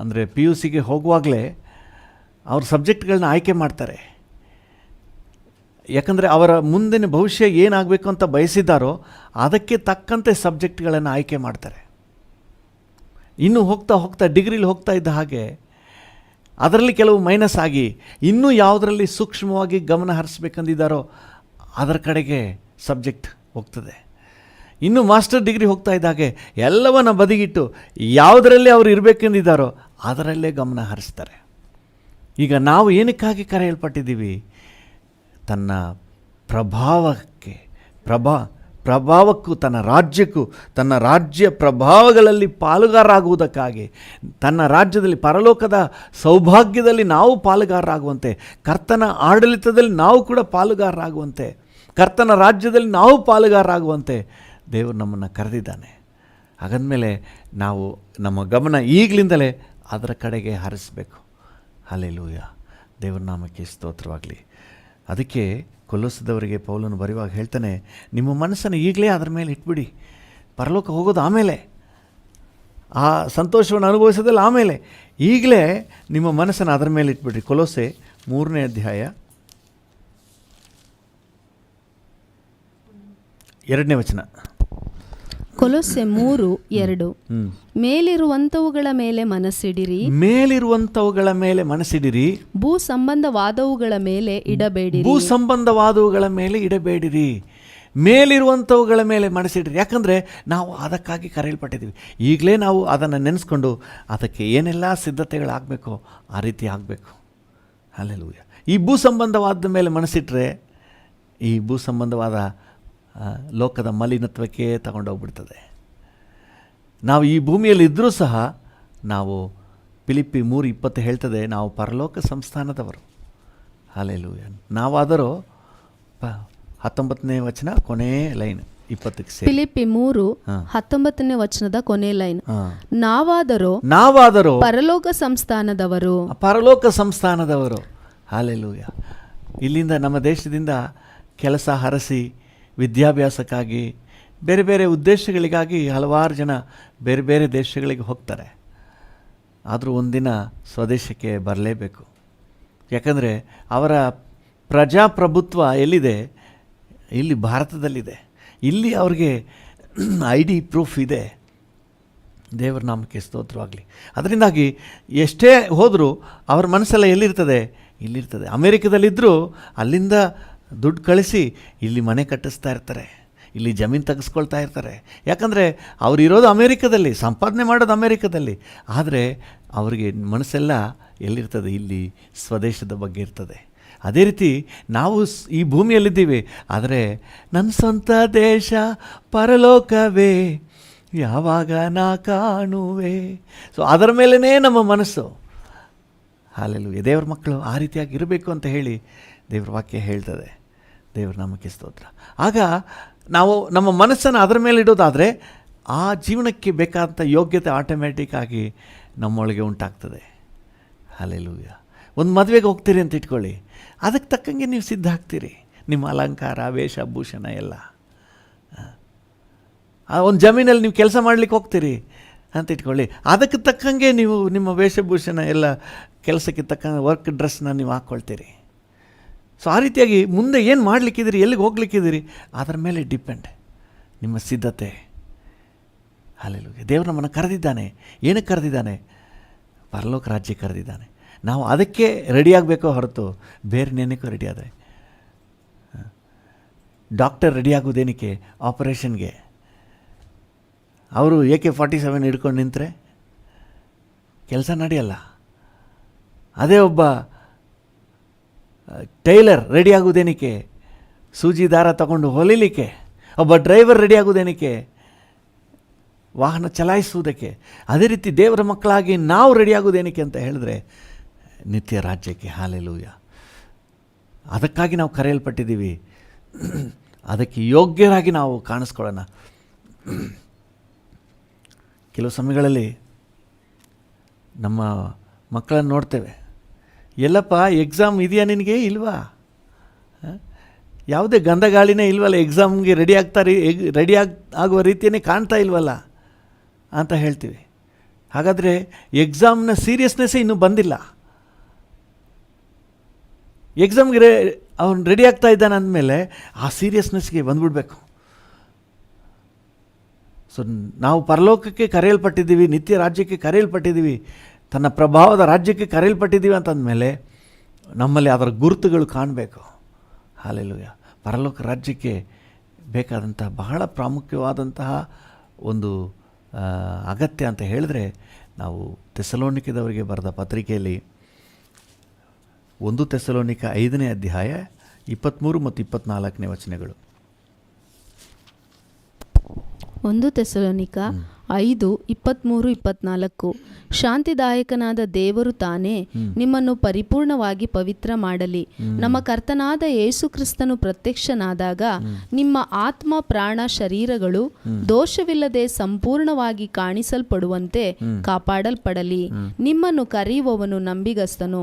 ಅಂದರೆ PUCಗೆ ಹೋಗುವಾಗಲೇ ಅವ್ರ ಸಬ್ಜೆಕ್ಟ್ಗಳನ್ನ ಆಯ್ಕೆ ಮಾಡ್ತಾರೆ. ಯಾಕಂದರೆ ಅವರ ಮುಂದಿನ ಭವಿಷ್ಯ ಏನಾಗಬೇಕು ಅಂತ ಬಯಸಿದ್ದಾರೋ ಅದಕ್ಕೆ ತಕ್ಕಂತೆ ಸಬ್ಜೆಕ್ಟ್ಗಳನ್ನು ಆಯ್ಕೆ ಮಾಡ್ತಾರೆ. ಇನ್ನೂ ಹೋಗ್ತಾ ಡಿಗ್ರಿಲಿ ಹೋಗ್ತಾ ಇದ್ದ ಹಾಗೆ ಅದರಲ್ಲಿ ಕೆಲವು ಮೈನಸ್ ಆಗಿ ಇನ್ನೂ ಯಾವುದರಲ್ಲಿ ಸೂಕ್ಷ್ಮವಾಗಿ ಗಮನ ಹರಿಸ್ಬೇಕಂದಿದ್ದಾರೋ ಅದರ ಕಡೆಗೆ ಸಬ್ಜೆಕ್ಟ್ ಹೋಗ್ತದೆ. ಇನ್ನು ಮಾಸ್ಟರ್ ಡಿಗ್ರಿ ಹೋಗ್ತಾ ಇದ್ದಾಗೆ ಎಲ್ಲವನ್ನ ಬದಿಗಿಟ್ಟು ಯಾವುದರಲ್ಲಿ ಅವರು ಇರಬೇಕೆಂದಿದ್ದಾರೋ ಅದರಲ್ಲೇ ಗಮನ ಹರಿಸ್ತಾರೆ. ಈಗ ನಾವು ಏನಕ್ಕಾಗಿ ಕರೆಯಲ್ಪಟ್ಟಿದ್ದೀವಿ? ತನ್ನ ಪ್ರಭಾವಕ್ಕೂ ತನ್ನ ರಾಜ್ಯಕ್ಕೂ, ತನ್ನ ರಾಜ್ಯ ಪ್ರಭಾವಗಳಲ್ಲಿ ಪಾಲುಗಾರರಾಗುವುದಕ್ಕಾಗಿ, ತನ್ನ ರಾಜ್ಯದಲ್ಲಿ ಪರಲೋಕದ ಸೌಭಾಗ್ಯದಲ್ಲಿ ನಾವು ಪಾಲುಗಾರರಾಗುವಂತೆ, ಕರ್ತನ ಆಡಳಿತದಲ್ಲಿ ನಾವು ಕೂಡ ಪಾಲುಗಾರರಾಗುವಂತೆ, ಕರ್ತನ ರಾಜ್ಯದಲ್ಲಿ ನಾವು ಪಾಲುಗಾರರಾಗುವಂತೆ ದೇವರು ನಮ್ಮನ್ನು ಕರೆದಿದ್ದಾನೆ. ಹಾಗಂದಮೇಲೆ ನಾವು ನಮ್ಮ ಗಮನ ಈಗಲಿಂದಲೇ ಅದರ ಕಡೆಗೆ ಹರಿಸಬೇಕು. ಹಲ್ಲೆಲೂಯ. ದೇವರ ನಾಮಕ್ಕೆ ಸ್ತೋತ್ರವಾಗಲಿ. ಅದಕ್ಕೆ ಕೊಲೊಸ್ಸದವರಿಗೆ ಪೌಲನು ಬರೆಯುವಾಗ ಹೇಳ್ತಾನೆ, ನಿಮ್ಮ ಮನಸ್ಸನ್ನು ಈಗಲೇ ಅದರ ಮೇಲೆ ಇಟ್ಬಿಡಿ. ಪರಲೋಕ ಹೋಗೋದು ಆಮೇಲೆ, ಆ ಸಂತೋಷವನ್ನು ಅನುಭವಿಸೋದಿಲ್ಲ ಆಮೇಲೆ. ಈಗಲೇ ನಿಮ್ಮ ಮನಸ್ಸನ್ನು ಅದರ ಮೇಲೆ ಇಟ್ಬಿಡ್ರಿ. ಕೊಲೊಸ್ಸೆ 3ನೇ ಅಧ್ಯಾಯ 2ನೇ ವಚನ. ಕೊಲೊಸ್ಸೆ 3:2. ಮೇಲಿರುವಂತವುಗಳ ಮೇಲೆ ಮನಸ್ಸಿಡಿರಿ, ಭೂ ಸಂಬಂಧವಾದವುಗಳ ಮೇಲೆ ಇಡಬೇಡಿರಿ. ಮೇಲಿರುವಂಥವುಗಳ ಮೇಲೆ ಮನಸ್ಸಿಡ್ರಿ. ಯಾಕಂದರೆ ನಾವು ಅದಕ್ಕಾಗಿ ಕರೆಯಲ್ಪಟ್ಟಿದ್ದೀವಿ. ಈಗಲೇ ನಾವು ಅದನ್ನು ನೆನೆಸ್ಕೊಂಡು ಅದಕ್ಕೆ ಏನೆಲ್ಲ ಸಿದ್ಧತೆಗಳಾಗಬೇಕೋ ಆ ರೀತಿ ಆಗಬೇಕು. ಹಲ್ಲೆಲೂಯಾ. ಈ ಭೂ ಸಂಬಂಧವಾದ ಮೇಲೆ ಮನಸ್ಸಿಟ್ಟರೆ ಈ ಭೂ ಸಂಬಂಧವಾದ ಲೋಕದ ಮಲಿನತ್ವಕ್ಕೆ ತಗೊಂಡೋಗ್ಬಿಡ್ತದೆ. ನಾವು ಈ ಭೂಮಿಯಲ್ಲಿ ಇದ್ದರೂ ಸಹ ನಾವು ಫಿಲಿಪ್ಪಿ 3:20 ಹೇಳ್ತದೆ, ನಾವು ಪರಲೋಕ ಸಂಸ್ಥಾನದವರು. ಹಲ್ಲೆಲೂಯಾ. ನಾವಾದರೂ 19ನೇ ವಚನ ಕೊನೆ ಲೈನ್ 20ಕ್ಕೆ ಸೇರಿ. ಫಿಲಿಪ್ಪಿ 3:19ನೇ ವಚನದ ಕೊನೆ ಲೈನ್, ನಾವಾದರೂ ಪರಲೋಕ ಸಂಸ್ಥಾನದವರು. ಪರಲೋಕ ಸಂಸ್ಥಾನದವರು. ಹಲ್ಲೆಲೂಯಾ. ಇಲ್ಲಿಂದ ನಮ್ಮ ದೇಶದಿಂದ ಕೆಲಸ ಹರಸಿ ವಿದ್ಯಾಭ್ಯಾಸಕ್ಕಾಗಿ ಬೇರೆ ಬೇರೆ ಉದ್ದೇಶಗಳಿಗಾಗಿ ಹಲವಾರು ಜನ ಬೇರೆ ಬೇರೆ ದೇಶಗಳಿಗೆ ಹೋಗ್ತಾರೆ. ಆದರೂ ಒಂದಿನ ಸ್ವದೇಶಕ್ಕೆ ಬರಲೇಬೇಕು. ಯಾಕಂದರೆ ಅವರ ಪ್ರಜಾಪ್ರಭುತ್ವ ಎಲ್ಲಿದೆ? ಇಲ್ಲಿ ಭಾರತದಲ್ಲಿದೆ. ಇಲ್ಲಿ ಅವ್ರಿಗೆ ID ಪ್ರೂಫ್ ಇದೆ. ದೇವರ ನಾಮಕ್ಕೆ ಸ್ತೋತ್ರವಾಗಲಿ. ಅದರಿಂದಾಗಿ ಎಷ್ಟೇ ಹೋದರೂ ಅವ್ರ ಮನಸ್ಸೆಲ್ಲ ಎಲ್ಲಿರ್ತದೆ? ಇಲ್ಲಿರ್ತದೆ. ಅಮೇರಿಕದಲ್ಲಿದ್ದರೂ ಅಲ್ಲಿಂದ ದುಡ್ಡು ಕಳಿಸಿ ಇಲ್ಲಿ ಮನೆ ಕಟ್ಟಿಸ್ತಾ ಇರ್ತಾರೆ, ಇಲ್ಲಿ ಜಮೀನು ತೆಗೆಸ್ಕೊಳ್ತಾ ಇರ್ತಾರೆ. ಯಾಕಂದರೆ ಅವರಿರೋದು ಅಮೇರಿಕದಲ್ಲಿ, ಸಂಪಾದನೆ ಮಾಡೋದು ಅಮೇರಿಕದಲ್ಲಿ. ಆದರೆ ಅವರಿಗೆ ಮನಸ್ಸೆಲ್ಲ ಎಲ್ಲಿರ್ತದೆ? ಇಲ್ಲಿ ಸ್ವದೇಶದ ಬಗ್ಗೆ ಇರ್ತದೆ. ಅದೇ ರೀತಿ ನಾವು ಈ ಭೂಮಿಯಲ್ಲಿದ್ದೀವಿ, ಆದರೆ ನನ್ನ ಸ್ವಂತ ದೇಶ ಪರಲೋಕವೇ ಯಾವಾಗ ನಾ ಕಾಣುವೆ. ಸೊ ಅದರ ಮೇಲೇ ನಮ್ಮ ಮನಸ್ಸು. ಹಲ್ಲೆಲೂಯಾ. ದೇವ್ರ ಮಕ್ಕಳು ಆ ರೀತಿಯಾಗಿ ಇರಬೇಕು ಅಂತ ಹೇಳಿ ದೇವ್ರ ವಾಕ್ಯ ಹೇಳ್ತದೆ. ದೇವ್ರ ನಾಮಕ್ಕೆ ಸ್ತೋತ್ರ. ಆಗ ನಾವು ನಮ್ಮ ಮನಸ್ಸನ್ನು ಅದರ ಮೇಲೆ ಇಡೋದಾದರೆ ಆ ಜೀವನಕ್ಕೆ ಬೇಕಾದಂಥ ಯೋಗ್ಯತೆ ಆಟೋಮ್ಯಾಟಿಕ್ ಆಗಿ ನಮ್ಮೊಳಗೆ ಉಂಟಾಗ್ತದೆ. ಹಲ್ಲೆಲೂಯಾ. ಒಂದು ಮದುವೆಗೆ ಹೋಗ್ತೀರಿ ಅಂತ ಇಟ್ಕೊಳ್ಳಿ, ಅದಕ್ಕೆ ತಕ್ಕಂಗೆ ನೀವು ಸಿದ್ಧ ಆಗ್ತೀರಿ. ನಿಮ್ಮ ಅಲಂಕಾರ, ವೇಷಭೂಷಣ ಎಲ್ಲ. ಒಂದು ಜಮೀನಲ್ಲಿ ನೀವು ಕೆಲಸ ಮಾಡಲಿಕ್ಕೆ ಹೋಗ್ತೀರಿ ಅಂತ ಇಟ್ಕೊಳ್ಳಿ, ಅದಕ್ಕೆ ತಕ್ಕಂಗೆ ನೀವು ನಿಮ್ಮ ವೇಷಭೂಷಣ ಎಲ್ಲ ಕೆಲಸಕ್ಕೆ ತಕ್ಕಂಗೆ ವರ್ಕ್ ಡ್ರೆಸ್ನ ನೀವು ಹಾಕ್ಕೊಳ್ತೀರಿ. ಸೊ ಆ ರೀತಿಯಾಗಿ ಮುಂದೆ ಏನು ಮಾಡಲಿಕ್ಕಿದ್ದೀರಿ, ಎಲ್ಲಿಗೆ ಹೋಗ್ಲಿಕ್ಕಿದ್ದೀರಿ, ಅದರ ಮೇಲೆ ಡಿಪೆಂಡ್ ನಿಮ್ಮ ಸಿದ್ಧತೆ. ಹಲ್ಲೆಲೂಯಾ. ದೇವರು ನಮ್ಮನ್ನು ಕರೆದಿದ್ದಾನೆ. ಏನಕ್ಕೆ ಕರೆದಿದ್ದಾನೆ? ಪರಲೋಕ ರಾಜ್ಯಕ್ಕೆ ಕರೆದಿದ್ದಾನೆ. ನಾವು ಅದಕ್ಕೆ ರೆಡಿಯಾಗಬೇಕೋ ಹೊರತು ಬೇರೆ ನೇನಕ್ಕೂ ರೆಡಿ ಆದರೆ. ಡಾಕ್ಟರ್ ರೆಡಿಯಾಗೋದೇನಕ್ಕೆ? ಆಪರೇಷನ್ಗೆ. ಅವರು AK-47 ಹಿಡ್ಕೊಂಡು ನಿಂತರೆ ಕೆಲಸ ನಡೆಯಲ್ಲ. ಅದೇ ಒಬ್ಬ ಟೈಲರ್ ರೆಡಿ ಆಗೋದೇನಕ್ಕೆ? ಸೂಜಿ ದಾರ ತಗೊಂಡು ಹೊಲಿಲಿಕ್ಕೆ. ಒಬ್ಬ ಡ್ರೈವರ್ ರೆಡಿ ಆಗೋದೇನಕ್ಕೆ? ವಾಹನ ಚಲಾಯಿಸುವುದಕ್ಕೆ. ಅದೇ ರೀತಿ ದೇವರ ಮಕ್ಕಳಾಗಿ ನಾವು ರೆಡಿ ಆಗೋದೇನಕ್ಕೆ ಅಂತ ಹೇಳಿದ್ರೆ ನಿತ್ಯ ರಾಜ್ಯಕ್ಕೆ. ಹಲ್ಲೆಲೂಯಾ. ಅದಕ್ಕಾಗಿ ನಾವು ಕರೆಯಲ್ಪಟ್ಟಿದ್ದೀವಿ. ಅದಕ್ಕೆ ಯೋಗ್ಯರಾಗಿ ನಾವು ಕಾಣಿಸ್ಕೊಳ್ಳೋಣ. ಕೆಲವು ಸಮಯಗಳಲ್ಲಿ ನಮ್ಮ ಮಕ್ಕಳನ್ನು ನೋಡ್ತೇವೆ, ಎಲ್ಲಪ್ಪ ಎಕ್ಸಾಮ್ ಇದೆಯಾ ನಿನಗೆ? ಇಲ್ವಾ? ಯಾವುದೇ ಗಂಧಗಾಳಿನೇ ಇಲ್ವಲ್ಲ, ಎಕ್ಸಾಮ್ಗೆ ರೆಡಿ ಆಗುವ ರೀತಿಯೇ ಕಾಣ್ತಾ ಇಲ್ವಲ್ಲ ಅಂತ ಹೇಳ್ತೀವಿ. ಹಾಗಾದರೆ ಎಕ್ಸಾಮ್ನ ಸೀರಿಯಸ್ನೆಸ್ಸೇ ಇನ್ನೂ ಬಂದಿಲ್ಲ. ಎಕ್ಸಾಮ್ಗೆ ಅವನು ರೆಡಿ ಆಗ್ತಾ ಇದ್ದಾನೆ ಅಂದಮೇಲೆ ಆ ಸೀರಿಯಸ್ನೆಸ್ಗೆ ಬಂದುಬಿಡಬೇಕು. ಸೊ ನಾವು ಪರಲೋಕಕ್ಕೆ ಕರೆಯಲ್ಪಟ್ಟಿದ್ದೀವಿ, ನಿತ್ಯ ರಾಜ್ಯಕ್ಕೆ ಕರೆಯಲ್ಪಟ್ಟಿದ್ದೀವಿ, ತನ್ನ ಪ್ರಭಾವದ ರಾಜ್ಯಕ್ಕೆ ಕರೆಯಲ್ಪಟ್ಟಿದ್ದೀವಿ ಅಂತಂದಮೇಲೆ ನಮ್ಮಲ್ಲಿ ಅದರ ಗುರುತುಗಳು ಕಾಣಬೇಕು. ಹಲ್ಲೆಲೂಯಾ. ಪರಲೋಕ ರಾಜ್ಯಕ್ಕೆ ಬೇಕಾದಂಥ ಬಹಳ ಪ್ರಾಮುಖ್ಯವಾದಂತಹ ಒಂದು ಅಗತ್ಯ ಅಂತ ಹೇಳಿದ್ರೆ, ನಾವು ಥೆಸಲೋನಿಕದವರಿಗೆ ಬರೆದ ಪತ್ರಿಕೆಯಲ್ಲಿ 1 ಥೆಸಲೋನಿಕ 5ನೇ ಅಧ್ಯಾಯ 23 ಮತ್ತು 24ನೇ ವಚನಗಳು. 1 ಥೆಸಲೋನಿಕ 5:23-24. ಶಾಂತಿದಾಯಕನಾದ ದೇವರು ತಾನೇ ನಿಮ್ಮನ್ನು ಪರಿಪೂರ್ಣವಾಗಿ ಪವಿತ್ರ ಮಾಡಲಿ. ನಮ್ಮ ಕರ್ತನಾದ ಯೇಸು ಕ್ರಿಸ್ತನು ಪ್ರತ್ಯಕ್ಷನಾದಾಗ ನಿಮ್ಮ ಆತ್ಮ, ಪ್ರಾಣ, ಶರೀರಗಳು ದೋಷವಿಲ್ಲದೆ ಸಂಪೂರ್ಣವಾಗಿ ಕಾಣಿಸಲ್ಪಡುವಂತೆ ಕಾಪಾಡಲ್ಪಡಲಿ. ನಿಮ್ಮನ್ನು ಕರೆಯುವವನು ನಂಬಿಗಸ್ತನು,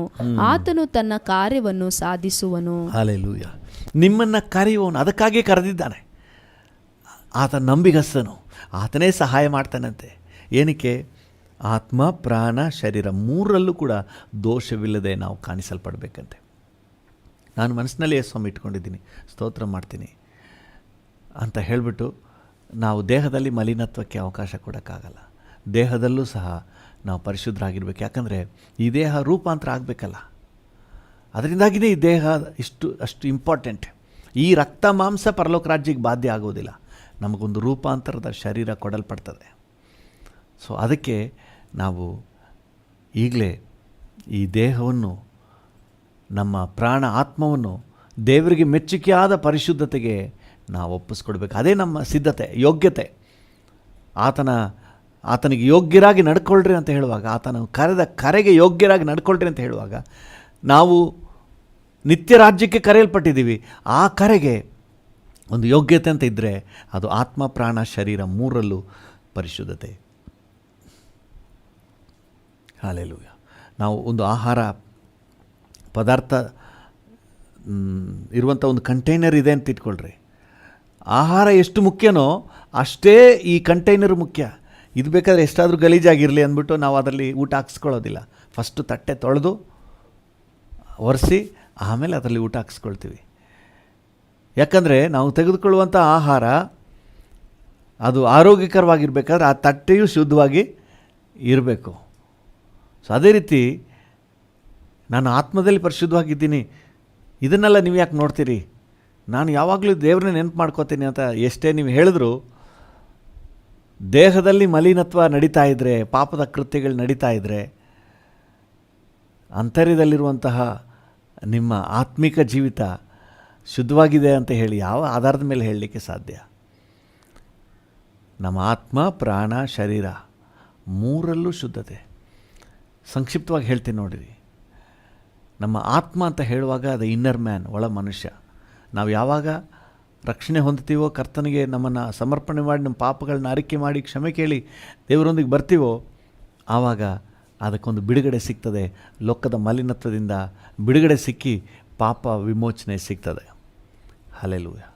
ಆತನು ತನ್ನ ಕಾರ್ಯವನ್ನು ಸಾಧಿಸುವನು. ಹಲ್ಲೆಲೂಯಾ. ನಿಮ್ಮನ್ನು ಕರೆಯುವವನು ಅದಕ್ಕಾಗಿ ಕರೆದಿದ್ದಾನೆ. ಆತ ನಂಬಿಗಸ್ತನು, ಆತನೇ ಸಹಾಯ ಮಾಡ್ತಾನಂತೆ. ಏನಕ್ಕೆ? ಆತ್ಮ, ಪ್ರಾಣ, ಶರೀರ ಮೂರರಲ್ಲೂ ಕೂಡ ದೋಷವಿಲ್ಲದೆ ನಾವು ಕಾಣಿಸಲ್ಪಡಬೇಕಂತೆ. ನಾನು ಮನಸ್ಸಿನಲ್ಲಿ ಸ್ವಾಮಿ ಇಟ್ಕೊಂಡಿದ್ದೀನಿ, ಸ್ತೋತ್ರ ಮಾಡ್ತೀನಿ ಅಂತ ಹೇಳಿಬಿಟ್ಟು ನಾವು ದೇಹದಲ್ಲಿ ಮಲಿನತ್ವಕ್ಕೆ ಅವಕಾಶ ಕೊಡೋಕ್ಕಾಗಲ್ಲ. ದೇಹದಲ್ಲೂ ಸಹ ನಾವು ಪರಿಶುದ್ಧರಾಗಿರ್ಬೇಕು. ಯಾಕಂದರೆ ಈ ದೇಹ ರೂಪಾಂತರ ಆಗಬೇಕಲ್ಲ. ಅದರಿಂದಾಗಿಯೇ ಈ ದೇಹ ಅಷ್ಟು ಇಂಪಾರ್ಟೆಂಟ್. ಈ ರಕ್ತ ಮಾಂಸ ಪರಲೋಕ ರಾಜ್ಯಕ್ಕೆ ಬಾಧ್ಯ ಆಗೋದಿಲ್ಲ. ನಮಗೊಂದು ರೂಪಾಂತರದ ಶರೀರ ಕೊಡಲ್ಪಡ್ತದೆ. ಸೊ ಅದಕ್ಕೆ ನಾವು ಈಗಲೇ ಈ ದೇಹವನ್ನು, ನಮ್ಮ ಪ್ರಾಣ ಆತ್ಮವನ್ನು ದೇವರಿಗೆ ಮೆಚ್ಚುಗೆಯಾದ ಪರಿಶುದ್ಧತೆಗೆ ನಾವು ಒಪ್ಪಿಸ್ಕೊಡ್ಬೇಕು. ಅದೇ ನಮ್ಮ ಸಿದ್ಧತೆ, ಯೋಗ್ಯತೆ. ಆತನಿಗೆ ಯೋಗ್ಯರಾಗಿ ನಡ್ಕೊಳ್ರಿ ಅಂತ ಹೇಳುವಾಗ, ಆತನ ಕರೆದ ಕರೆಗೆ ಯೋಗ್ಯರಾಗಿ ನಡ್ಕೊಳ್ರಿ ಅಂತ ಹೇಳುವಾಗ, ನಾವು ನಿತ್ಯ ರಾಜ್ಯಕ್ಕೆ ಕರೆಯಲ್ಪಟ್ಟಿದ್ದೀವಿ. ಆ ಕರೆಗೆ ಒಂದು ಯೋಗ್ಯತೆ ಅಂತ ಇದ್ದರೆ ಅದು ಆತ್ಮ, ಪ್ರಾಣ, ಶರೀರ ಮೂರಲ್ಲೂ ಪರಿಶುದ್ಧತೆ. ಹಲ್ಲೆಲೂಯಾ. ನಾವು ಒಂದು ಆಹಾರ ಪದಾರ್ಥ ಇರುವಂಥ ಒಂದು ಕಂಟೈನರ್ ಇದೆ ಅಂತ ಇಟ್ಕೊಳ್ರಿ. ಆಹಾರ ಎಷ್ಟು ಮುಖ್ಯನೋ ಅಷ್ಟೇ ಈ ಕಂಟೈನರ್ ಮುಖ್ಯ. ಇದು ಬೇಕಾದರೆ ಎಷ್ಟಾದರೂ ಗಲೀಜಾಗಿರಲಿ ಅಂದ್ಬಿಟ್ಟು ನಾವು ಅದರಲ್ಲಿ ಊಟ ಹಾಕ್ಸ್ಕೊಳ್ಳೋದಿಲ್ಲ. ಫಸ್ಟು ತಟ್ಟೆ ತೊಳೆದು ಒರೆಸಿ ಆಮೇಲೆ ಅದರಲ್ಲಿ ಊಟ ಹಾಕ್ಸ್ಕೊಳ್ತೀವಿ. ಯಾಕಂದರೆ ನಾವು ತೆಗೆದುಕೊಳ್ಳುವಂಥ ಆಹಾರ ಅದು ಆರೋಗ್ಯಕರವಾಗಿರಬೇಕಾದ್ರೆ ಆ ತಟ್ಟೆಯೂ ಶುದ್ಧವಾಗಿ ಇರಬೇಕು. ಸೊ ಅದೇ ರೀತಿ ನಾನು ಆತ್ಮದಲ್ಲಿ ಪರಿಶುದ್ಧವಾಗಿದ್ದೀನಿ, ಇದನ್ನೆಲ್ಲ ನೀವು ಯಾಕೆ ನೋಡ್ತೀರಿ, ನಾನು ಯಾವಾಗಲೂ ದೇವ್ರನ್ನ ನೆನಪು ಮಾಡ್ಕೋತೀನಿ ಅಂತ ಎಷ್ಟೇ ನೀವು ಹೇಳಿದ್ರು, ದೇಹದಲ್ಲಿ ಮಲಿನತ್ವ ನಡೀತಾ ಇದ್ದರೆ, ಪಾಪದ ಕೃತ್ಯಗಳು ನಡೀತಾ ಇದ್ದರೆ, ಅಂತರ್ಯದಲ್ಲಿರುವಂತಹ ನಿಮ್ಮ ಆತ್ಮಿಕ ಜೀವಿತ ಶುದ್ಧವಾಗಿದೆ ಅಂತ ಹೇಳಿ ಯಾವ ಆಧಾರದ ಮೇಲೆ ಹೇಳಲಿಕ್ಕೆ ಸಾಧ್ಯ? ನಮ್ಮ ಆತ್ಮ, ಪ್ರಾಣ, ಶರೀರ ಮೂರಲ್ಲೂ ಶುದ್ಧತೆ. ಸಂಕ್ಷಿಪ್ತವಾಗಿ ಹೇಳ್ತೀನಿ ನೋಡಿರಿ. ನಮ್ಮ ಆತ್ಮ ಅಂತ ಹೇಳುವಾಗ ಅದು ಇನ್ನರ್ ಮ್ಯಾನ್, ಒಳ ಮನುಷ್ಯ. ನಾವು ಯಾವಾಗ ರಕ್ಷಣೆ ಹೊಂದ್ತೀವೋ, ಕರ್ತನಿಗೆ ನಮ್ಮನ್ನು ಸಮರ್ಪಣೆ ಮಾಡಿ, ನಮ್ಮ ಪಾಪಗಳನ್ನ ಅರಿಕೆ ಮಾಡಿ ಕ್ಷಮೆ ಕೇಳಿ ದೇವರೊಂದಿಗೆ ಬರ್ತೀವೋ, ಆವಾಗ ಅದಕ್ಕೊಂದು ಬಿಡುಗಡೆ ಸಿಗ್ತದೆ. ಲೋಕದ ಮಲಿನತ್ವದಿಂದ ಬಿಡುಗಡೆ ಸಿಕ್ಕಿ ಪಾಪ ವಿಮೋಚನೆ ಸಿಗ್ತದೆ. ಹಲ್ಲೆಲೂಯಾ.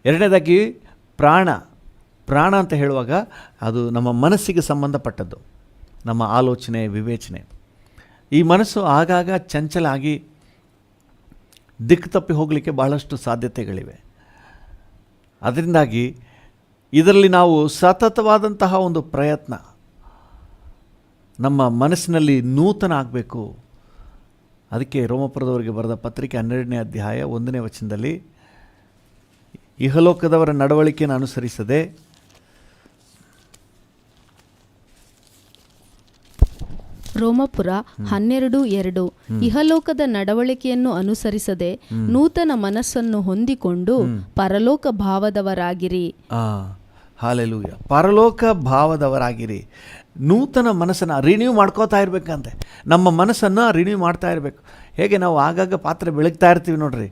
ಎರಡನೇದಾಗಿ ಪ್ರಾಣ ಅಂತ ಹೇಳುವಾಗ ಅದು ನಮ್ಮ ಮನಸ್ಸಿಗೆ ಸಂಬಂಧಪಟ್ಟದ್ದು, ನಮ್ಮ ಆಲೋಚನೆ, ವಿವೇಚನೆ. ಈ ಮನಸ್ಸು ಆಗಾಗ ಚಂಚಲ ಆಗಿ ದಿಕ್ಕು ತಪ್ಪಿ ಹೋಗಲಿಕ್ಕೆ ಬಹಳಷ್ಟು ಸಾಧ್ಯತೆಗಳಿವೆ. ಅದರಿಂದಾಗಿ ಇದರಲ್ಲಿ ನಾವು ಸತತವಾದಂತಹ ಒಂದು ಪ್ರಯತ್ನ, ನಮ್ಮ ಮನಸ್ಸಿನಲ್ಲಿ ನೂತನ ಆಗಬೇಕು. ಅದಕ್ಕೆ ರೋಮಪುರದವರಿಗೆ ಬರೆದ ಪತ್ರಿಕೆ 12ನೇ ಅಧ್ಯಾಯ 1ನೇ ವಚನದಲ್ಲಿ, ಇಹಲೋಕದವರ ನಡವಳಿಕೆಯನ್ನು ಅನುಸರಿಸದೆ ರೋಮಪುರ 12:2 ಇಹಲೋಕದ ನಡವಳಿಕೆಯನ್ನು ಅನುಸರಿಸದೆ ನೂತನ ಮನಸ್ಸನ್ನು ಹೊಂದಿಕೊಂಡು ಪರಲೋಕ ಭಾವದವರಾಗಿರಿ. ಹಲ್ಲೆಲೂಯಾ. ಪರಲೋಕ ಭಾವದವರಾಗಿರಿ. ನೂತನ ಮನಸ್ಸನ್ನು ರಿನ್ಯೂ ಮಾಡ್ಕೋತಾ ಇರಬೇಕಂತೆ. ನಮ್ಮ ಮನಸ್ಸನ್ನು ರಿನ್ಯೂ ಮಾಡ್ತಾ ಇರಬೇಕು. ಹೇಗೆ ನಾವು ಆಗಾಗ ಪಾತ್ರೆ ಬೆಳಗ್ತಾ ಇರ್ತೀವಿ ನೋಡ್ರಿ,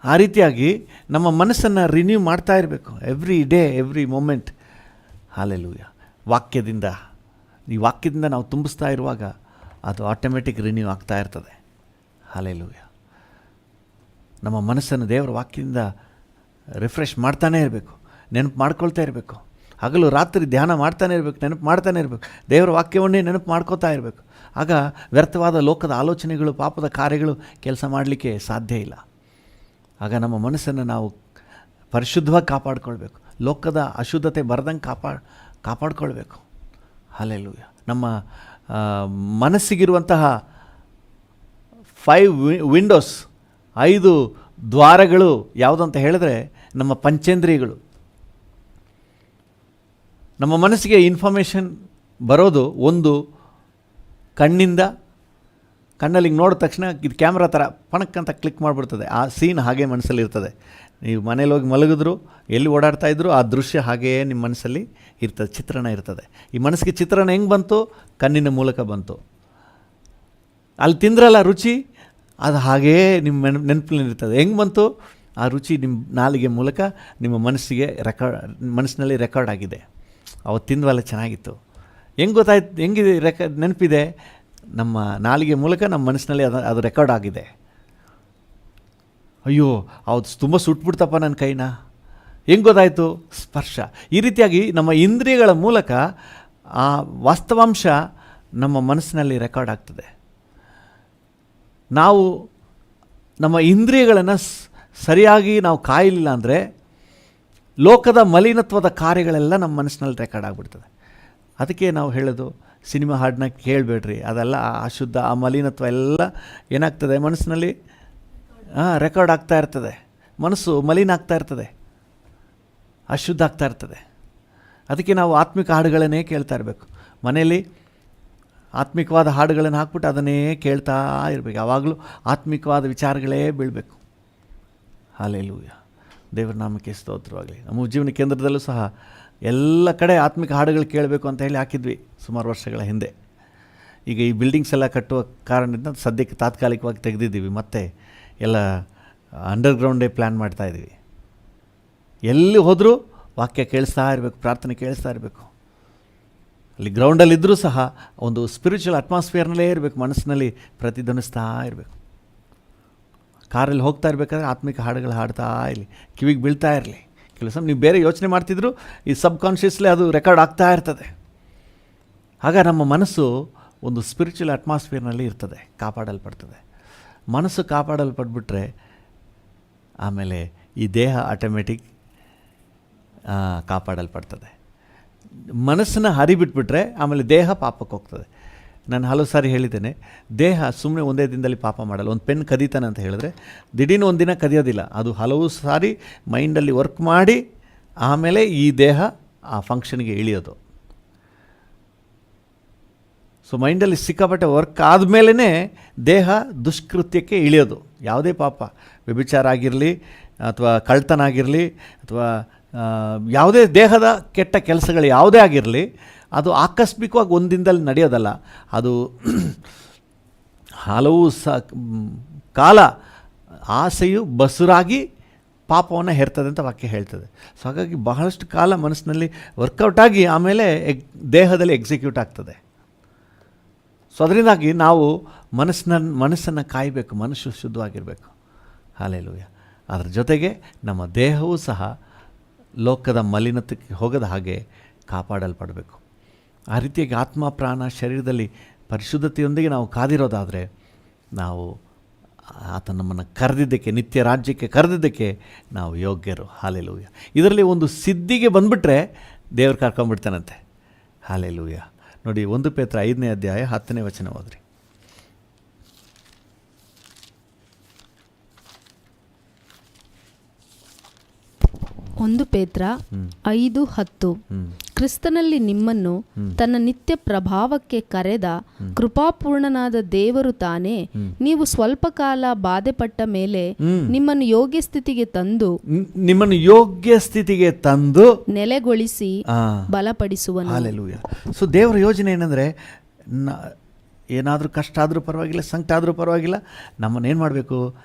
ಆ ರೀತಿಯಾಗಿ ನಮ್ಮ ಮನಸ್ಸನ್ನು ರಿನ್ಯೂ ಮಾಡ್ತಾ ಇರಬೇಕು. Every day, every moment. Hallelujah. ಈ ವಾಕ್ಯದಿಂದ ನಾವು ತುಂಬಿಸ್ತಾ ಇರುವಾಗ ಅದು ಆಟೋಮೆಟಿಕ್ ರಿನ್ಯೂ ಆಗ್ತಾ ಇರ್ತದೆ. ಹಲ್ಲೆಲೂಯಾ. ನಮ್ಮ ಮನಸ್ಸನ್ನು ದೇವರ ವಾಕ್ಯದಿಂದ ರಿಫ್ರೆಶ್ ಮಾಡ್ತಾನೇ ಇರಬೇಕು, ನೆನಪು ಮಾಡ್ಕೊಳ್ತಾ ಇರಬೇಕು. ಹಗಲು ರಾತ್ರಿ ಧ್ಯಾನ ಮಾಡ್ತಾನೆ ಇರಬೇಕು, ನೆನಪು ಮಾಡ್ತಾನೆ ಇರಬೇಕು. ದೇವರ ವಾಕ್ಯವನ್ನೇ ನೆನಪು ಮಾಡ್ಕೋತಾ ಇರಬೇಕು. ಆಗ ವ್ಯರ್ಥವಾದ ಲೋಕದ ಆಲೋಚನೆಗಳು, ಪಾಪದ ಕಾರ್ಯಗಳು ಕೆಲಸ ಮಾಡಲಿಕ್ಕೆ ಸಾಧ್ಯ ಇಲ್ಲ. ಆಗ ನಮ್ಮ ಮನಸ್ಸನ್ನು ನಾವು ಪರಿಶುದ್ಧವಾಗಿ ಕಾಪಾಡಿಕೊಳ್ಬೇಕು. ಲೋಕದ ಅಶುದ್ಧತೆ ಬರದಂಗೆ ಕಾಪಾಡಿಕೊಳ್ಬೇಕು. ಹಲ್ಲೆಲೂಯಾ. ನಮ್ಮ ಮನಸ್ಸಿಗಿರುವಂತಹ 5 ವಿಂಡೋಸ್, 5 ದ್ವಾರಗಳು ಯಾವುದಂತ ಹೇಳಿದ್ರೆ ನಮ್ಮ ಪಂಚೇಂದ್ರಿಯಗಳು. ನಮ್ಮ ಮನಸ್ಸಿಗೆ ಇನ್ಫಾರ್ಮೇಷನ್ ಬರೋದು ಒಂದು ಕಣ್ಣಿಂದ. ಕಣ್ಣಲ್ಲಿ ನೋಡಿದ ತಕ್ಷಣ ಇದು ಕ್ಯಾಮ್ರಾ ಥರ ಪಣಕ್ಕಂತ ಕ್ಲಿಕ್ ಮಾಡಿಬಿಡ್ತದೆ. ಆ ಸೀನ್ ಹಾಗೆ ಮನಸ್ಸಲ್ಲಿ ಇರ್ತದೆ. ನೀವು ಮನೇಲಿ ಹೋಗಿ ಮಲಗಿದ್ರು, ಎಲ್ಲಿ ಓಡಾಡ್ತಾ ಇದ್ರು, ಆ ದೃಶ್ಯ ಹಾಗೆಯೇ ನಿಮ್ಮ ಮನಸ್ಸಲ್ಲಿ ಇರ್ತದೆ, ಚಿತ್ರಣ ಇರ್ತದೆ. ಈ ಮನಸ್ಸಿಗೆ ಚಿತ್ರಣ ಹೆಂಗೆ ಬಂತು? ಕಣ್ಣಿನ ಮೂಲಕ ಬಂತು. ಅಲ್ಲಿ ತಿಂದ್ರಲ್ಲ ರುಚಿ, ಅದು ಹಾಗೆಯೇ ನಿಮ್ಮ ನೆನಪಿನಲ್ಲಿ ಇರ್ತದೆ. ಹೆಂಗೆ ಬಂತು? ಆ ರುಚಿ ನಿಮ್ಮ ನಾಲಿಗೆ ಮೂಲಕ ನಿಮ್ಮ ಮನಸ್ಸಿನಲ್ಲಿ ರೆಕಾರ್ಡ್ ಆಗಿದೆ. ಅವತ್ತು ತಿಂದ್ವಲ್ಲ, ಚೆನ್ನಾಗಿತ್ತು. ಹೆಂಗೆ ಗೊತ್ತಾಯ್ತು? ಹೆಂಗಿದೆ ನೆನಪಿದೆ? ನಮ್ಮ ನಾಲಿಗೆ ಮೂಲಕ ನಮ್ಮ ಮನಸ್ಸಿನಲ್ಲಿ ಅದು ರೆಕಾರ್ಡ್ ಆಗಿದೆ. ಅಯ್ಯೋ, ಅವತ್ತು ತುಂಬ ಸುಟ್ಬಿಡ್ತಪ್ಪ ನನ್ನ ಕೈನ. ಹೆಂಗೆ ಗೊತ್ತಾಯಿತು? ಸ್ಪರ್ಶ. ಈ ರೀತಿಯಾಗಿ ನಮ್ಮ ಇಂದ್ರಿಯಗಳ ಮೂಲಕ ಆ ವಾಸ್ತವಾಂಶ ನಮ್ಮ ಮನಸ್ಸಿನಲ್ಲಿ ರೆಕಾರ್ಡ್ ಆಗ್ತದೆ. ನಾವು ನಮ್ಮ ಇಂದ್ರಿಯಗಳನ್ನು ಸರಿಯಾಗಿ ನಾವು ಕಾಯಲಿಲ್ಲ ಅಂದರೆ ಲೋಕದ ಮಲಿನತ್ವದ ಕಾರ್ಯಗಳೆಲ್ಲ ನಮ್ಮ ಮನಸ್ಸಿನಲ್ಲಿ ರೆಕಾರ್ಡ್ ಆಗಿಬಿಡ್ತದೆ. ಅದಕ್ಕೆ ನಾವು ಹೇಳೋದು, ಸಿನಿಮಾ ಹಾಡನ್ನ ಕೇಳಬೇಡ್ರಿ. ಅದೆಲ್ಲ ಅಶುದ್ಧ, ಆ ಮಲಿನತ್ವ ಎಲ್ಲ ಏನಾಗ್ತದೆ ಮನಸ್ಸಿನಲ್ಲಿ ರೆಕಾರ್ಡ್ ಆಗ್ತಾ ಇರ್ತದೆ. ಮನಸ್ಸು ಮಲಿನ ಆಗ್ತಾ ಇರ್ತದೆ, ಅಶುದ್ಧ ಆಗ್ತಾ ಇರ್ತದೆ. ಅದಕ್ಕೆ ನಾವು ಆತ್ಮಿಕ ಹಾಡುಗಳನ್ನೇ ಕೇಳ್ತಾ ಇರಬೇಕು. ಮನೆಯಲ್ಲಿ ಆತ್ಮಿಕವಾದ ಹಾಡುಗಳನ್ನು ಹಾಕ್ಬಿಟ್ಟು ಅದನ್ನೇ ಕೇಳ್ತಾ ಇರಬೇಕು. ಯಾವಾಗಲೂ ಆತ್ಮಿಕವಾದ ವಿಚಾರಗಳೇ ಬೀಳಬೇಕು. ಹಲ್ಲೆಲೂಯಾ, ದೇವರ ನಾಮಕ್ಕೆ ಸ್ತೋತ್ರವಾಗಲಿ. ನಮ್ಮ ಜೀವನ ಕೇಂದ್ರದಲ್ಲೂ ಸಹ ಎಲ್ಲ ಕಡೆ ಆತ್ಮಿಕ ಹಾಡುಗಳು ಕೇಳಬೇಕು ಅಂತ ಹೇಳಿ ಹಾಕಿದ್ವಿ ಸುಮಾರು ವರ್ಷಗಳ ಹಿಂದೆ. ಈಗ ಈ ಬಿಲ್ಡಿಂಗ್ಸ್ ಎಲ್ಲ ಕಟ್ಟುವ ಕಾರಣದಿಂದ ಸದ್ಯಕ್ಕೆ ತಾತ್ಕಾಲಿಕವಾಗಿ ತೆಗೆದಿದ್ದೀವಿ. ಮತ್ತೆ ಎಲ್ಲ ಅಂಡರ್ಗ್ರೌಂಡೇ ಪ್ಲ್ಯಾನ್ ಮಾಡ್ತಾಯಿದ್ದೀವಿ. ಎಲ್ಲಿ ಹೋದರೂ ವಾಕ್ಯ ಕೇಳಿಸ್ತಾ ಇರಬೇಕು, ಪ್ರಾರ್ಥನೆ ಕೇಳಿಸ್ತಾ ಇರಬೇಕು. ಅಲ್ಲಿ ಗ್ರೌಂಡಲ್ಲಿದ್ದರೂ ಸಹ ಒಂದು ಸ್ಪಿರಿಚುವಲ್ ಅಟ್ಮಾಸ್ಫಿಯರ್ನಲ್ಲೇ ಇರಬೇಕು, ಮನಸ್ಸಿನಲ್ಲಿ ಪ್ರತಿಧ್ವನಿಸ್ತಾ ಇರಬೇಕು. ಕಾರಲ್ಲಿ ಹೋಗ್ತಾ ಇರಬೇಕಾದ್ರೆ ಆತ್ಮಿಕ ಹಾಡುಗಳು ಹಾಡ್ತಾ ಇರಲಿ, ಕಿವಿಗೆ ಬೀಳ್ತಾ ಇರಲಿ. ಕೆಲವು ಸಲ ನೀವು ಬೇರೆ ಯೋಚನೆ ಮಾಡ್ತಿದ್ರು, ಈ ಸಬ್ಕಾನ್ಷಿಯಸ್ಲಿ ಅದು ರೆಕಾರ್ಡ್ ಆಗ್ತಾ ಇರ್ತದೆ. ಆಗ ನಮ್ಮ ಮನಸ್ಸು ಒಂದು ಸ್ಪಿರಿಚುವಲ್ ಅಟ್ಮಾಸ್ಫಿಯರ್ನಲ್ಲಿ ಇರ್ತದೆ, ಕಾಪಾಡಲ್ಪಡ್ತದೆ. ಮನಸ್ಸು ಕಾಪಾಡಲ್ಪಟ್ಬಿಟ್ರೆ ಆಮೇಲೆ ಈ ದೇಹ ಆಟೋಮೆಟಿಕ್ ಕಾಪಾಡಲ್ಪಡ್ತದೆ. ಮನಸ್ಸನ್ನು ಹರಿಬಿಟ್ಬಿಟ್ರೆ ಆಮೇಲೆ ದೇಹ ಪಾಪಕ್ಕೆ ಹೋಗ್ತದೆ. ನಾನು ಹಲವು ಸಾರಿ ಹೇಳಿದ್ದೇನೆ, ದೇಹ ಸುಮ್ಮನೆ ಒಂದೇ ದಿನದಲ್ಲಿ ಪಾಪ ಮಾಡಲ್ಲ. ಒಂದು ಪೆನ್ ಕದೀತಾನೆ ಅಂತ ಹೇಳಿದ್ರೆ ದಿಢೀರ್ನ ಒಂದು ದಿನ ಕದಿಯೋದಿಲ್ಲ. ಅದು ಹಲವು ಸಾರಿ ಮೈಂಡಲ್ಲಿ ವರ್ಕ್ ಮಾಡಿ ಆಮೇಲೆ ಈ ದೇಹ ಆ ಫಂಕ್ಷನ್ಗೆ ಇಳಿಯೋದು. ಸೊ ಮೈಂಡಲ್ಲಿ ಸಿಕ್ಕಾಪಟ್ಟೆ ವರ್ಕ್ ಆದಮೇಲೆ ದೇಹ ದುಷ್ಕೃತ್ಯಕ್ಕೆ ಇಳಿಯೋದು. ಯಾವುದೇ ಪಾಪ, ವ್ಯಭಿಚಾರ ಆಗಿರಲಿ ಅಥವಾ ಕಳ್ತನ ಆಗಿರಲಿ ಅಥವಾ ಯಾವುದೇ ದೇಹದ ಕೆಟ್ಟ ಕೆಲಸಗಳು ಯಾವುದೇ ಆಗಿರಲಿ, ಅದು ಆಕಸ್ಮಿಕವಾಗಿ ಒಂದು ದಿನದಲ್ಲಿ ನಡೆಯೋದಲ್ಲ. ಅದು ಹಲವು ಕಾಲ ಆಸೆಯು ಬಸುರಾಗಿ ಪಾಪವನ್ನು ಹೇರ್ತದೆ ಅಂತ ವಾಕ್ಯ ಹೇಳ್ತದೆ. ಸೊ ಹಾಗಾಗಿ ಬಹಳಷ್ಟು ಕಾಲ ಮನಸ್ಸಿನಲ್ಲಿ ವರ್ಕೌಟ್ ಆಗಿ ಆಮೇಲೆ ದೇಹದಲ್ಲಿ ಎಕ್ಸಿಕ್ಯೂಟ್ ಆಗ್ತದೆ. ಸೊ ಅದರಿಂದಾಗಿ ನಾವು ಮನಸ್ಸನ್ನು ಕಾಯಬೇಕು, ಮನಸ್ಸು ಶುದ್ಧವಾಗಿರಬೇಕು. ಹಲ್ಲೆಲೂಯಾ. ಅದರ ಜೊತೆಗೆ ನಮ್ಮ ದೇಹವೂ ಸಹ ಲೋಕದ ಮಲಿನತೆಗೆ ಹೋಗದ ಹಾಗೆ ಕಾಪಾಡಲ್ಪಡಬೇಕು. ಆ ರೀತಿಯಾಗಿ ಆತ್ಮ, ಪ್ರಾಣ, ಶರೀರದಲ್ಲಿ ಪರಿಶುದ್ಧತೆಯೊಂದಿಗೆ ನಾವು ಕಾದಿರೋದಾದರೆ ನಾವು ಆತ ನಮ್ಮನ್ನು ಕರೆದಿದ್ದಕ್ಕೆ, ನಿತ್ಯ ರಾಜ್ಯಕ್ಕೆ ಕರೆದಿದ್ದಕ್ಕೆ ನಾವು ಯೋಗ್ಯರು. ಹಲ್ಲೆಲೂಯಾ. ಇದರಲ್ಲಿ ಒಂದು ಸಿದ್ಧಿಗೆ ಬಂದುಬಿಟ್ರೆ ದೇವರು ಕರ್ಕೊಂಡ್ಬಿಡ್ತಾನಂತೆ. ಹಲ್ಲೆಲೂಯಾ. ನೋಡಿ, 1 ಪೇತ್ರ 5ನೇ ಅಧ್ಯಾಯ 10ನೇ ವಚನ ಓದ್ರಿ. 1 ಪೇತ್ರ 5:10 ಕ್ರಿಸ್ತನಲ್ಲಿ ನಿಮ್ಮನ್ನು ತನ್ನ ನಿತ್ಯ ಪ್ರಭಾವಕ್ಕೆ ಕರೆದ ಕೃಪಾಪೂರ್ಣನಾದ ದೇವರು ತಾನೇ ನೀವು ಸ್ವಲ್ಪ ಕಾಲ ಬಾಧೆಪಟ್ಟ ಮೇಲೆ ನಿಮ್ಮನ್ನು ಯೋಗ್ಯ ಸ್ಥಿತಿಗೆ ತಂದು ನೆಲೆಗೊಳಿಸಿ ಬಲಪಡಿಸುವನು. ಹಲ್ಲೆಲೂಯಾ. ಸೊ ದೇವರ ಯೋಜನೆ ಏನಂದರೆ, ಏನಾದರೂ ಕಷ್ಟ ಆದರೂ ಪರವಾಗಿಲ್ಲ, ಸಂಕಟ ಆದರೂ ಪರವಾಗಿಲ್ಲ, ನಮ್ಮನ್ನೇನು ಮಾಡಬೇಕು,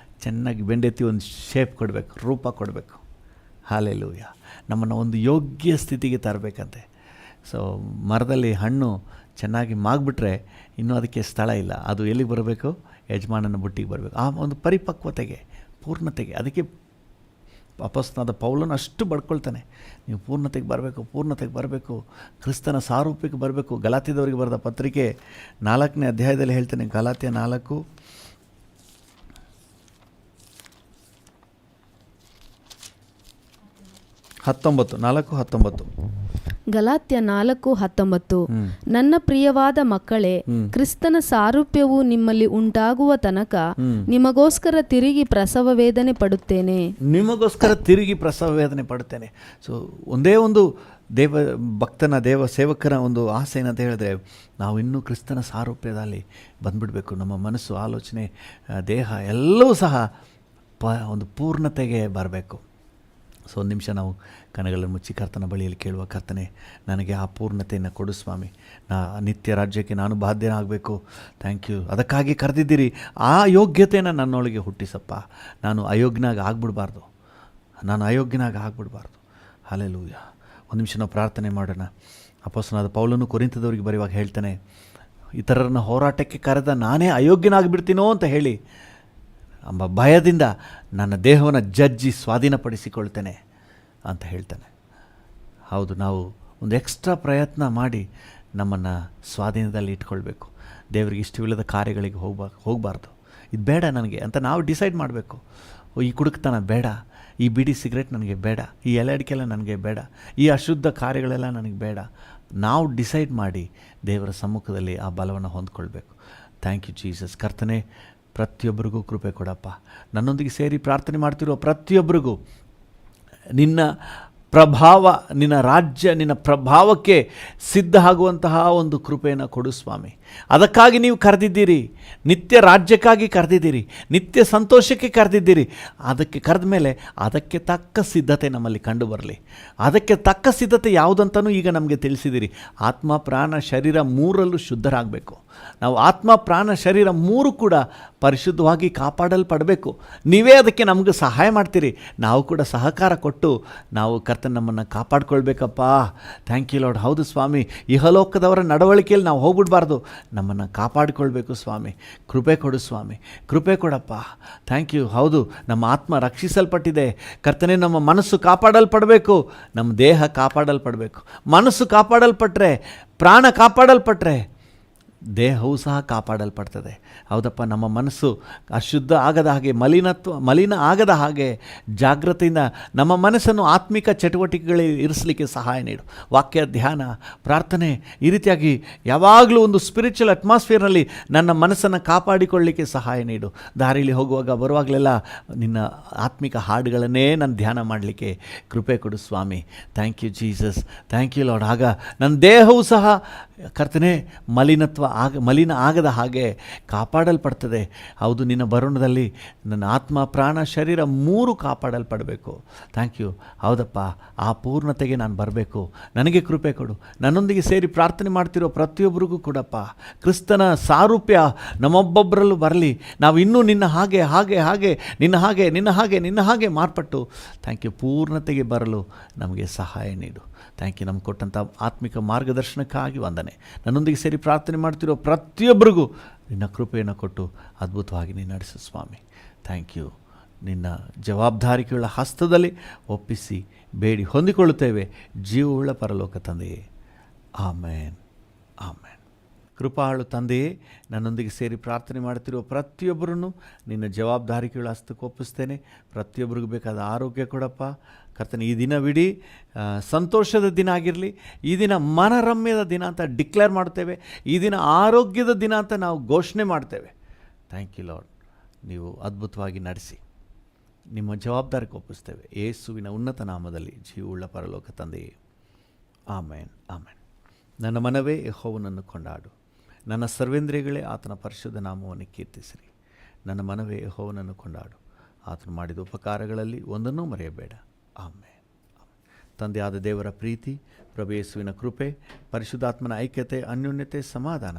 ಚೆನ್ನಾಗಿ ಬೆಂಡೆತ್ತಿ ಒಂದು ಶೇಪ್ ಕೊಡಬೇಕು, ರೂಪ ಕೊಡಬೇಕು. ಹಲ್ಲೆಲೂಯಾ. ನಮ್ಮನ್ನು ಒಂದು ಯೋಗ್ಯ ಸ್ಥಿತಿಗೆ ತರಬೇಕಂತೆ. ಸೊ ಮರದಲ್ಲಿ ಹಣ್ಣು ಚೆನ್ನಾಗಿ ಮಾಗ್ಬಿಟ್ರೆ ಇನ್ನೂ ಅದಕ್ಕೆ ಸ್ಥಳ ಇಲ್ಲ. ಅದು ಎಲ್ಲಿಗೆ ಬರಬೇಕು? ಯಜಮಾನನ ಬುಟ್ಟಿಗೆ ಬರಬೇಕು. ಆ ಒಂದು ಪರಿಪಕ್ವತೆಗೆ, ಪೂರ್ಣತೆಗೆ. ಅದಕ್ಕೆ ಅಪೊಸ್ತಲನಾದ ಪೌಲನು ಅಷ್ಟು ಬಡ್ಕೊಳ್ತಾನೆ, ನೀವು ಪೂರ್ಣತೆಗೆ ಬರಬೇಕು, ಕ್ರಿಸ್ತನ ಸಾರೂಪ್ಯಕ್ಕೆ ಬರಬೇಕು. ಗಲಾತ್ಯದವರಿಗೆ ಬರೆದ ಪತ್ರಿಕೆ 4ನೇ ಅಧ್ಯಾಯದಲ್ಲಿ ಹೇಳ್ತಾನೆ, ಗಲಾತ್ಯ 4:19. ಗಲಾತ್ಯ 4:19 ನನ್ನ ಪ್ರಿಯವಾದ ಮಕ್ಕಳೇ, ಕ್ರಿಸ್ತನ ಸಾರೂಪ್ಯವು ನಿಮ್ಮಲ್ಲಿ ಉಂಟಾಗುವ ತನಕ ನಿಮಗೋಸ್ಕರ ತಿರುಗಿ ಪ್ರಸವ ವೇದನೆ ಪಡುತ್ತೇನೆ. ಸೊ ಒಂದೇ ಒಂದು ದೇವ ಸೇವಕರ ಒಂದು ಆಸೆ ಏನಂತ ಹೇಳಿದ್ರೆ, ನಾವು ಇನ್ನೂ ಕ್ರಿಸ್ತನ ಸಾರೂಪ್ಯದಲ್ಲಿ ಬಂದುಬಿಡಬೇಕು. ನಮ್ಮ ಮನಸ್ಸು, ಆಲೋಚನೆ, ದೇಹ ಎಲ್ಲವೂ ಸಹ ಒಂದು ಪೂರ್ಣತೆಗೆ ಬರಬೇಕು. ಸೊ ಒಂದು ನಿಮಿಷ ನಾವು ಕಣ್ಣುಗಳನ್ನು ಮುಚ್ಚಿ ಕರ್ತನ ಬಳಿಯಲ್ಲಿ ಕೇಳುವ, ಕರ್ತನೆ, ನನಗೆ ಆ ಪೂರ್ಣತೆಯನ್ನು ಕೊಡು ಸ್ವಾಮಿ. ನಿತ್ಯ ರಾಜ್ಯಕ್ಕೆ ನಾನು ಬಾಧ್ಯನಾಗಬೇಕು. ಥ್ಯಾಂಕ್ ಯು, ಅದಕ್ಕಾಗಿ ಕರೆದಿದ್ದೀರಿ. ಆ ಯೋಗ್ಯತೆಯನ್ನು ನನ್ನೊಳಗೆ ಹುಟ್ಟಿಸಪ್ಪ. ನಾನು ಅಯೋಗ್ಯನಾಗಿ ಆಗ್ಬಿಡಬಾರ್ದು. ಹಲ್ಲೆಲೂಯಾ. ಒಂದು ನಿಮಿಷ ನಾವು ಪ್ರಾರ್ಥನೆ ಮಾಡೋಣ. ಅಪೊಸ್ತಲನಾದ ಪೌಲನು ಕೊರಿಂಥದವರಿಗೆ ಬರೆಯುವಾಗ ಹೇಳ್ತಾನೆ, ಇತರರನ್ನ ಹೋರಾಟಕ್ಕೆ ಕರೆದ ನಾನೇ ಅಯೋಗ್ಯನಾಗಿಬಿಡ್ತೀನೋ ಅಂತ ಹೇಳಿ ಎಂಬ ಭಯದಿಂದ ನನ್ನ ದೇಹವನ್ನು ಜಜ್ಜಿ ಸ್ವಾಧೀನಪಡಿಸಿಕೊಳ್ತೇನೆ ಅಂತ ಹೇಳ್ತಾನೆ. ಹೌದು, ನಾವು ಒಂದು ಎಕ್ಸ್ಟ್ರಾ ಪ್ರಯತ್ನ ಮಾಡಿ ನಮ್ಮನ್ನು ಸ್ವಾಧೀನದಲ್ಲಿ ಇಟ್ಕೊಳ್ಬೇಕು. ದೇವರಿಗೆ ಇಷ್ಟವಿಲ್ಲದ ಕಾರ್ಯಗಳಿಗೆ ಹೋಗಬಾರ್ದು. ಇದು ಬೇಡ ನನಗೆ ಅಂತ ನಾವು ಡಿಸೈಡ್ ಮಾಡಬೇಕು. ಈ ಕುಡುಕ್ತನ ಬೇಡ, ಈ ಬಿಡಿ ಸಿಗರೇಟ್ ನನಗೆ ಬೇಡ, ಈ ಎಲೆ ಅಡಿಕೆಲ್ಲ ನನಗೆ ಬೇಡ, ಈ ಅಶುದ್ಧ ಕಾರ್ಯಗಳೆಲ್ಲ ನನಗೆ ಬೇಡ. ನಾವು ಡಿಸೈಡ್ ಮಾಡಿ ದೇವರ ಸಮ್ಮುಖದಲ್ಲಿ ಆ ಬಲವನ್ನು ಹೊಂದ್ಕೊಳ್ಬೇಕು. Thank you Jesus. ಕರ್ತನೆ, ಪ್ರತಿಯೊಬ್ಬರಿಗೂ ಕೃಪೆ ಕೊಡಪ್ಪ. ನನ್ನೊಂದಿಗೆ ಸೇರಿ ಪ್ರಾರ್ಥನೆ ಮಾಡ್ತಿರೋ ಪ್ರತಿಯೊಬ್ಬರಿಗೂ ನಿನ್ನ ಪ್ರಭಾವ, ನಿನ್ನ ರಾಜ್ಯ, ನಿನ್ನ ಪ್ರಭಾವಕ್ಕೆ ಸಿದ್ಧ ಆಗುವಂತಹ ಒಂದು ಕೃಪೆಯನ್ನು ಕೊಡು ಸ್ವಾಮಿ. ಅದಕ್ಕಾಗಿ ನೀವು ಕರೆದಿದ್ದೀರಿ, ನಿತ್ಯ ರಾಜ್ಯಕ್ಕಾಗಿ ಕರೆದಿದ್ದೀರಿ, ನಿತ್ಯ ಸಂತೋಷಕ್ಕೆ ಕರೆದಿದ್ದೀರಿ. ಅದಕ್ಕೆ ಕರೆದ ಮೇಲೆ ಅದಕ್ಕೆ ತಕ್ಕ ಸಿದ್ಧತೆ ನಮ್ಮಲ್ಲಿ ಕಂಡು ಬರಲಿ. ಅದಕ್ಕೆ ತಕ್ಕ ಸಿದ್ಧತೆ ಯಾವುದಂತನೂ ಈಗ ನಮಗೆ ತಿಳಿಸಿದ್ದೀರಿ. ಆತ್ಮ, ಪ್ರಾಣ, ಶರೀರ ಮೂರಲ್ಲೂ ಶುದ್ಧರಾಗಬೇಕು. ನಾವು ಆತ್ಮ, ಪ್ರಾಣ, ಶರೀರ ಮೂರು ಕೂಡ ಪರಿಶುದ್ಧವಾಗಿ ಕಾಪಾಡಲ್ಪಡಬೇಕು. ನೀವೇ ಅದಕ್ಕೆ ನಮಗೆ ಸಹಾಯ ಮಾಡ್ತೀರಿ. ನಾವು ಕೂಡ ಸಹಕಾರ ಕೊಟ್ಟು ನಾವು ಕರ್ತನ ನಮ್ಮನ್ನು ಕಾಪಾಡ್ಕೊಳ್ಬೇಕಪ್ಪ. Thank you lord. ಹೌದು ಸ್ವಾಮಿ, ಇಹಲೋಕದವರ ನಡವಳಿಕೆಯಲ್ಲಿ ನಾವು ಹೋಗ್ಬಿಡ್ಬಾರ್ದು. ನಮ್ಮನ್ನು ಕಾಪಾಡಿಕೊಳ್ಬೇಕು ಸ್ವಾಮಿ. ಕೃಪೆ ಕೊಡು ಸ್ವಾಮಿ, ಕೃಪೆ ಕೊಡಪ್ಪ. Thank you. ಹೌದು, ನಮ್ಮ ಆತ್ಮ ರಕ್ಷಿಸಲ್ಪಟ್ಟಿದೆ ಕರ್ತನೇ. ನಮ್ಮ ಮನಸ್ಸು ಕಾಪಾಡಲ್ಪಡಬೇಕು, ನಮ್ಮ ದೇಹ ಕಾಪಾಡಲ್ಪಡಬೇಕು. ಮನಸ್ಸು ಕಾಪಾಡಲ್ಪಟ್ಟರೆ, ಪ್ರಾಣ ಕಾಪಾಡಲ್ಪಟ್ಟರೆ ದೇಹವೂ ಸಹ ಕಾಪಾಡಲ್ಪಡ್ತದೆ. ಹೌದಪ್ಪ, ನಮ್ಮ ಮನಸ್ಸು ಅಶುದ್ಧ ಆಗದ ಹಾಗೆ, ಮಲಿನ ಆಗದ ಹಾಗೆ ಜಾಗ್ರತೆಯಿಂದ ನಮ್ಮ ಮನಸ್ಸನ್ನು ಆತ್ಮಿಕ ಚಟುವಟಿಕೆಗಳಲ್ಲಿ ಇರಿಸಲಿಕ್ಕೆ ಸಹಾಯ ನೀಡು. ವಾಕ್ಯ ಧ್ಯಾನ, ಪ್ರಾರ್ಥನೆ, ಈ ರೀತಿಯಾಗಿ ಯಾವಾಗಲೂ ಒಂದು ಸ್ಪಿರಿಚುವಲ್ ಅಟ್ಮಾಸ್ಫಿಯರ್ನಲ್ಲಿ ನನ್ನ ಮನಸ್ಸನ್ನು ಕಾಪಾಡಿಕೊಳ್ಳಲಿಕ್ಕೆ ಸಹಾಯ ನೀಡು. ದಾರಿಯಲ್ಲಿ ಹೋಗುವಾಗ ಬರುವಾಗಲೆಲ್ಲ ನಿನ್ನ ಆತ್ಮಿಕ ಹಾಡುಗಳನ್ನೇ ನಾನು ಧ್ಯಾನ ಮಾಡಲಿಕ್ಕೆ ಕೃಪೆ ಕೊಡು ಸ್ವಾಮಿ. Thank you Jesus, thank you Lord. ಆಗ ನನ್ನ ದೇಹವೂ ಸಹ ಕರ್ತನೇ ಮಲಿನ ಆಗದ ಹಾಗೆ ಕಾಪಾಡಲ್ಪಡ್ತದೆ. ಹೌದು, ನಿನ್ನ ಬರುಣದಲ್ಲಿ ನನ್ನ ಆತ್ಮ, ಪ್ರಾಣ, ಶರೀರ ಮೂರು ಕಾಪಾಡಲ್ಪಡಬೇಕು. Thank you. ಹೌದಪ್ಪ, ಆ ಪೂರ್ಣತೆಗೆ ನಾನು ಬರಬೇಕು. ನನಗೆ ಕೃಪೆ ಕೊಡು. ನನ್ನೊಂದಿಗೆ ಸೇರಿ ಪ್ರಾರ್ಥನೆ ಮಾಡ್ತಿರೋ ಪ್ರತಿಯೊಬ್ಬರಿಗೂ ಕೊಡಪ್ಪ. ಕ್ರಿಸ್ತನ ಸಾರೂಪ್ಯ ನಮ್ಮೊಬ್ಬೊಬ್ಬರಲ್ಲೂ ಬರಲಿ. ನಾವು ಇನ್ನೂ ನಿನ್ನ ಹಾಗೆ ಹಾಗೆ ಹಾಗೆ ನಿನ್ನ ಹಾಗೆ ನಿನ್ನ ಹಾಗೆ ನಿನ್ನ ಹಾಗೆ ಮಾರ್ಪಟ್ಟು ಥ್ಯಾಂಕ್ ಯು ಪೂರ್ಣತೆಗೆ ಬರಲು ನಮಗೆ ಸಹಾಯ ನೀಡು. Thank you. ನಮ್ಗೆ ಕೊಟ್ಟಂಥ ಆತ್ಮಿಕ ಮಾರ್ಗದರ್ಶನಕ್ಕಾಗಿ ವಂದನೆ. ನನ್ನೊಂದಿಗೆ ಸೇರಿ ಪ್ರಾರ್ಥನೆ ಮಾಡ್ತಿರೋ ಪ್ರತಿಯೊಬ್ಬರಿಗೂ ನಿನ್ನ ಕೃಪೆಯನ್ನು ಕೊಟ್ಟು ಅದ್ಭುತವಾಗಿ ನೀನು ನಡೆಸು ಸ್ವಾಮಿ. Thank you. ನಿನ್ನ ಜವಾಬ್ದಾರಿಕೆಯುಳ್ಳ ಹಸ್ತದಲ್ಲಿ ಒಪ್ಪಿಸಿ ಬೇಡಿ ಹೊಂದಿಕೊಳ್ಳುತ್ತೇವೆ, ಜೀವವುಳ್ಳ ಪರಲೋಕ ತಂದೆಯೇ. ಆಮೇನ್, ಆಮೇನ್. ಕೃಪಾಳು ತಂದೆಯೇ, ನನ್ನೊಂದಿಗೆ ಸೇರಿ ಪ್ರಾರ್ಥನೆ ಮಾಡ್ತಿರುವ ಪ್ರತಿಯೊಬ್ಬರನ್ನು ನಿನ್ನ ಜವಾಬ್ದಾರಿಕೆಗಳ ಹಸ್ತಕ್ಕೆ ಒಪ್ಪಿಸ್ತೇನೆ. ಪ್ರತಿಯೊಬ್ಬರಿಗೂ ಬೇಕಾದ ಆರೋಗ್ಯ ಕೊಡಪ್ಪ ಕರ್ತನೆ. ಈ ದಿನವಿಡೀ ಸಂತೋಷದ ದಿನ ಆಗಿರಲಿ. ಈ ದಿನ ಮನರಮ್ಯದ ದಿನ ಅಂತ ಡಿಕ್ಲೇರ್ ಮಾಡ್ತೇವೆ. ಈ ದಿನ ಆರೋಗ್ಯದ ದಿನ ಅಂತ ನಾವು ಘೋಷಣೆ ಮಾಡ್ತೇವೆ. Thank you lord. ನೀವು ಅದ್ಭುತವಾಗಿ ನಡೆಸಿ ನಿಮ್ಮ ಜವಾಬ್ದಾರಿಗೆ ಒಪ್ಪಿಸ್ತೇವೆ. ಯೇಸುವಿನ ಉನ್ನತ ನಾಮದಲ್ಲಿ, ಜೀವವುಳ್ಳ ಪರಲೋಕ ತಂದೆಯೇ. ಆಮೇನ್, ಆಮೇನ್. ನನ್ನ ಮನವೇ ಯೆಹೋವನನ್ನು ಕೊಂಡಾಡು, ನನ್ನ ಸರ್ವೇಂದ್ರಿಯಗಳೇ ಆತನ ಪರಿಶುದ್ಧ ನಾಮವನ್ನು ಕೀರ್ತಿಸಿರಿ. ನನ್ನ ಮನವೇ ಯೆಹೋವನನ್ನು ಕೊಂಡಾಡು, ಆತನು ಮಾಡಿದ ಉಪಕಾರಗಳಲ್ಲಿ ಒಂದನ್ನೂ ಮರೆಯಬೇಡ. ಆಮೇನ್. ತಂದೆಯಾದ ದೇವರ ಪ್ರೀತಿ, ಪ್ರಭು ಯೇಸುವಿನ ಕೃಪೆ, ಪರಿಶುದ್ಧಾತ್ಮನ ಐಕ್ಯತೆ, ಅನ್ಯೋನ್ಯತೆ, ಸಮಾಧಾನ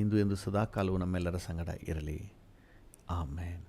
ಇಂದು ಎಂದು ಸದಾಕಾಲವೂ ನಮ್ಮೆಲ್ಲರ ಸಂಗಡ ಇರಲಿ. ಆಮೇನ್.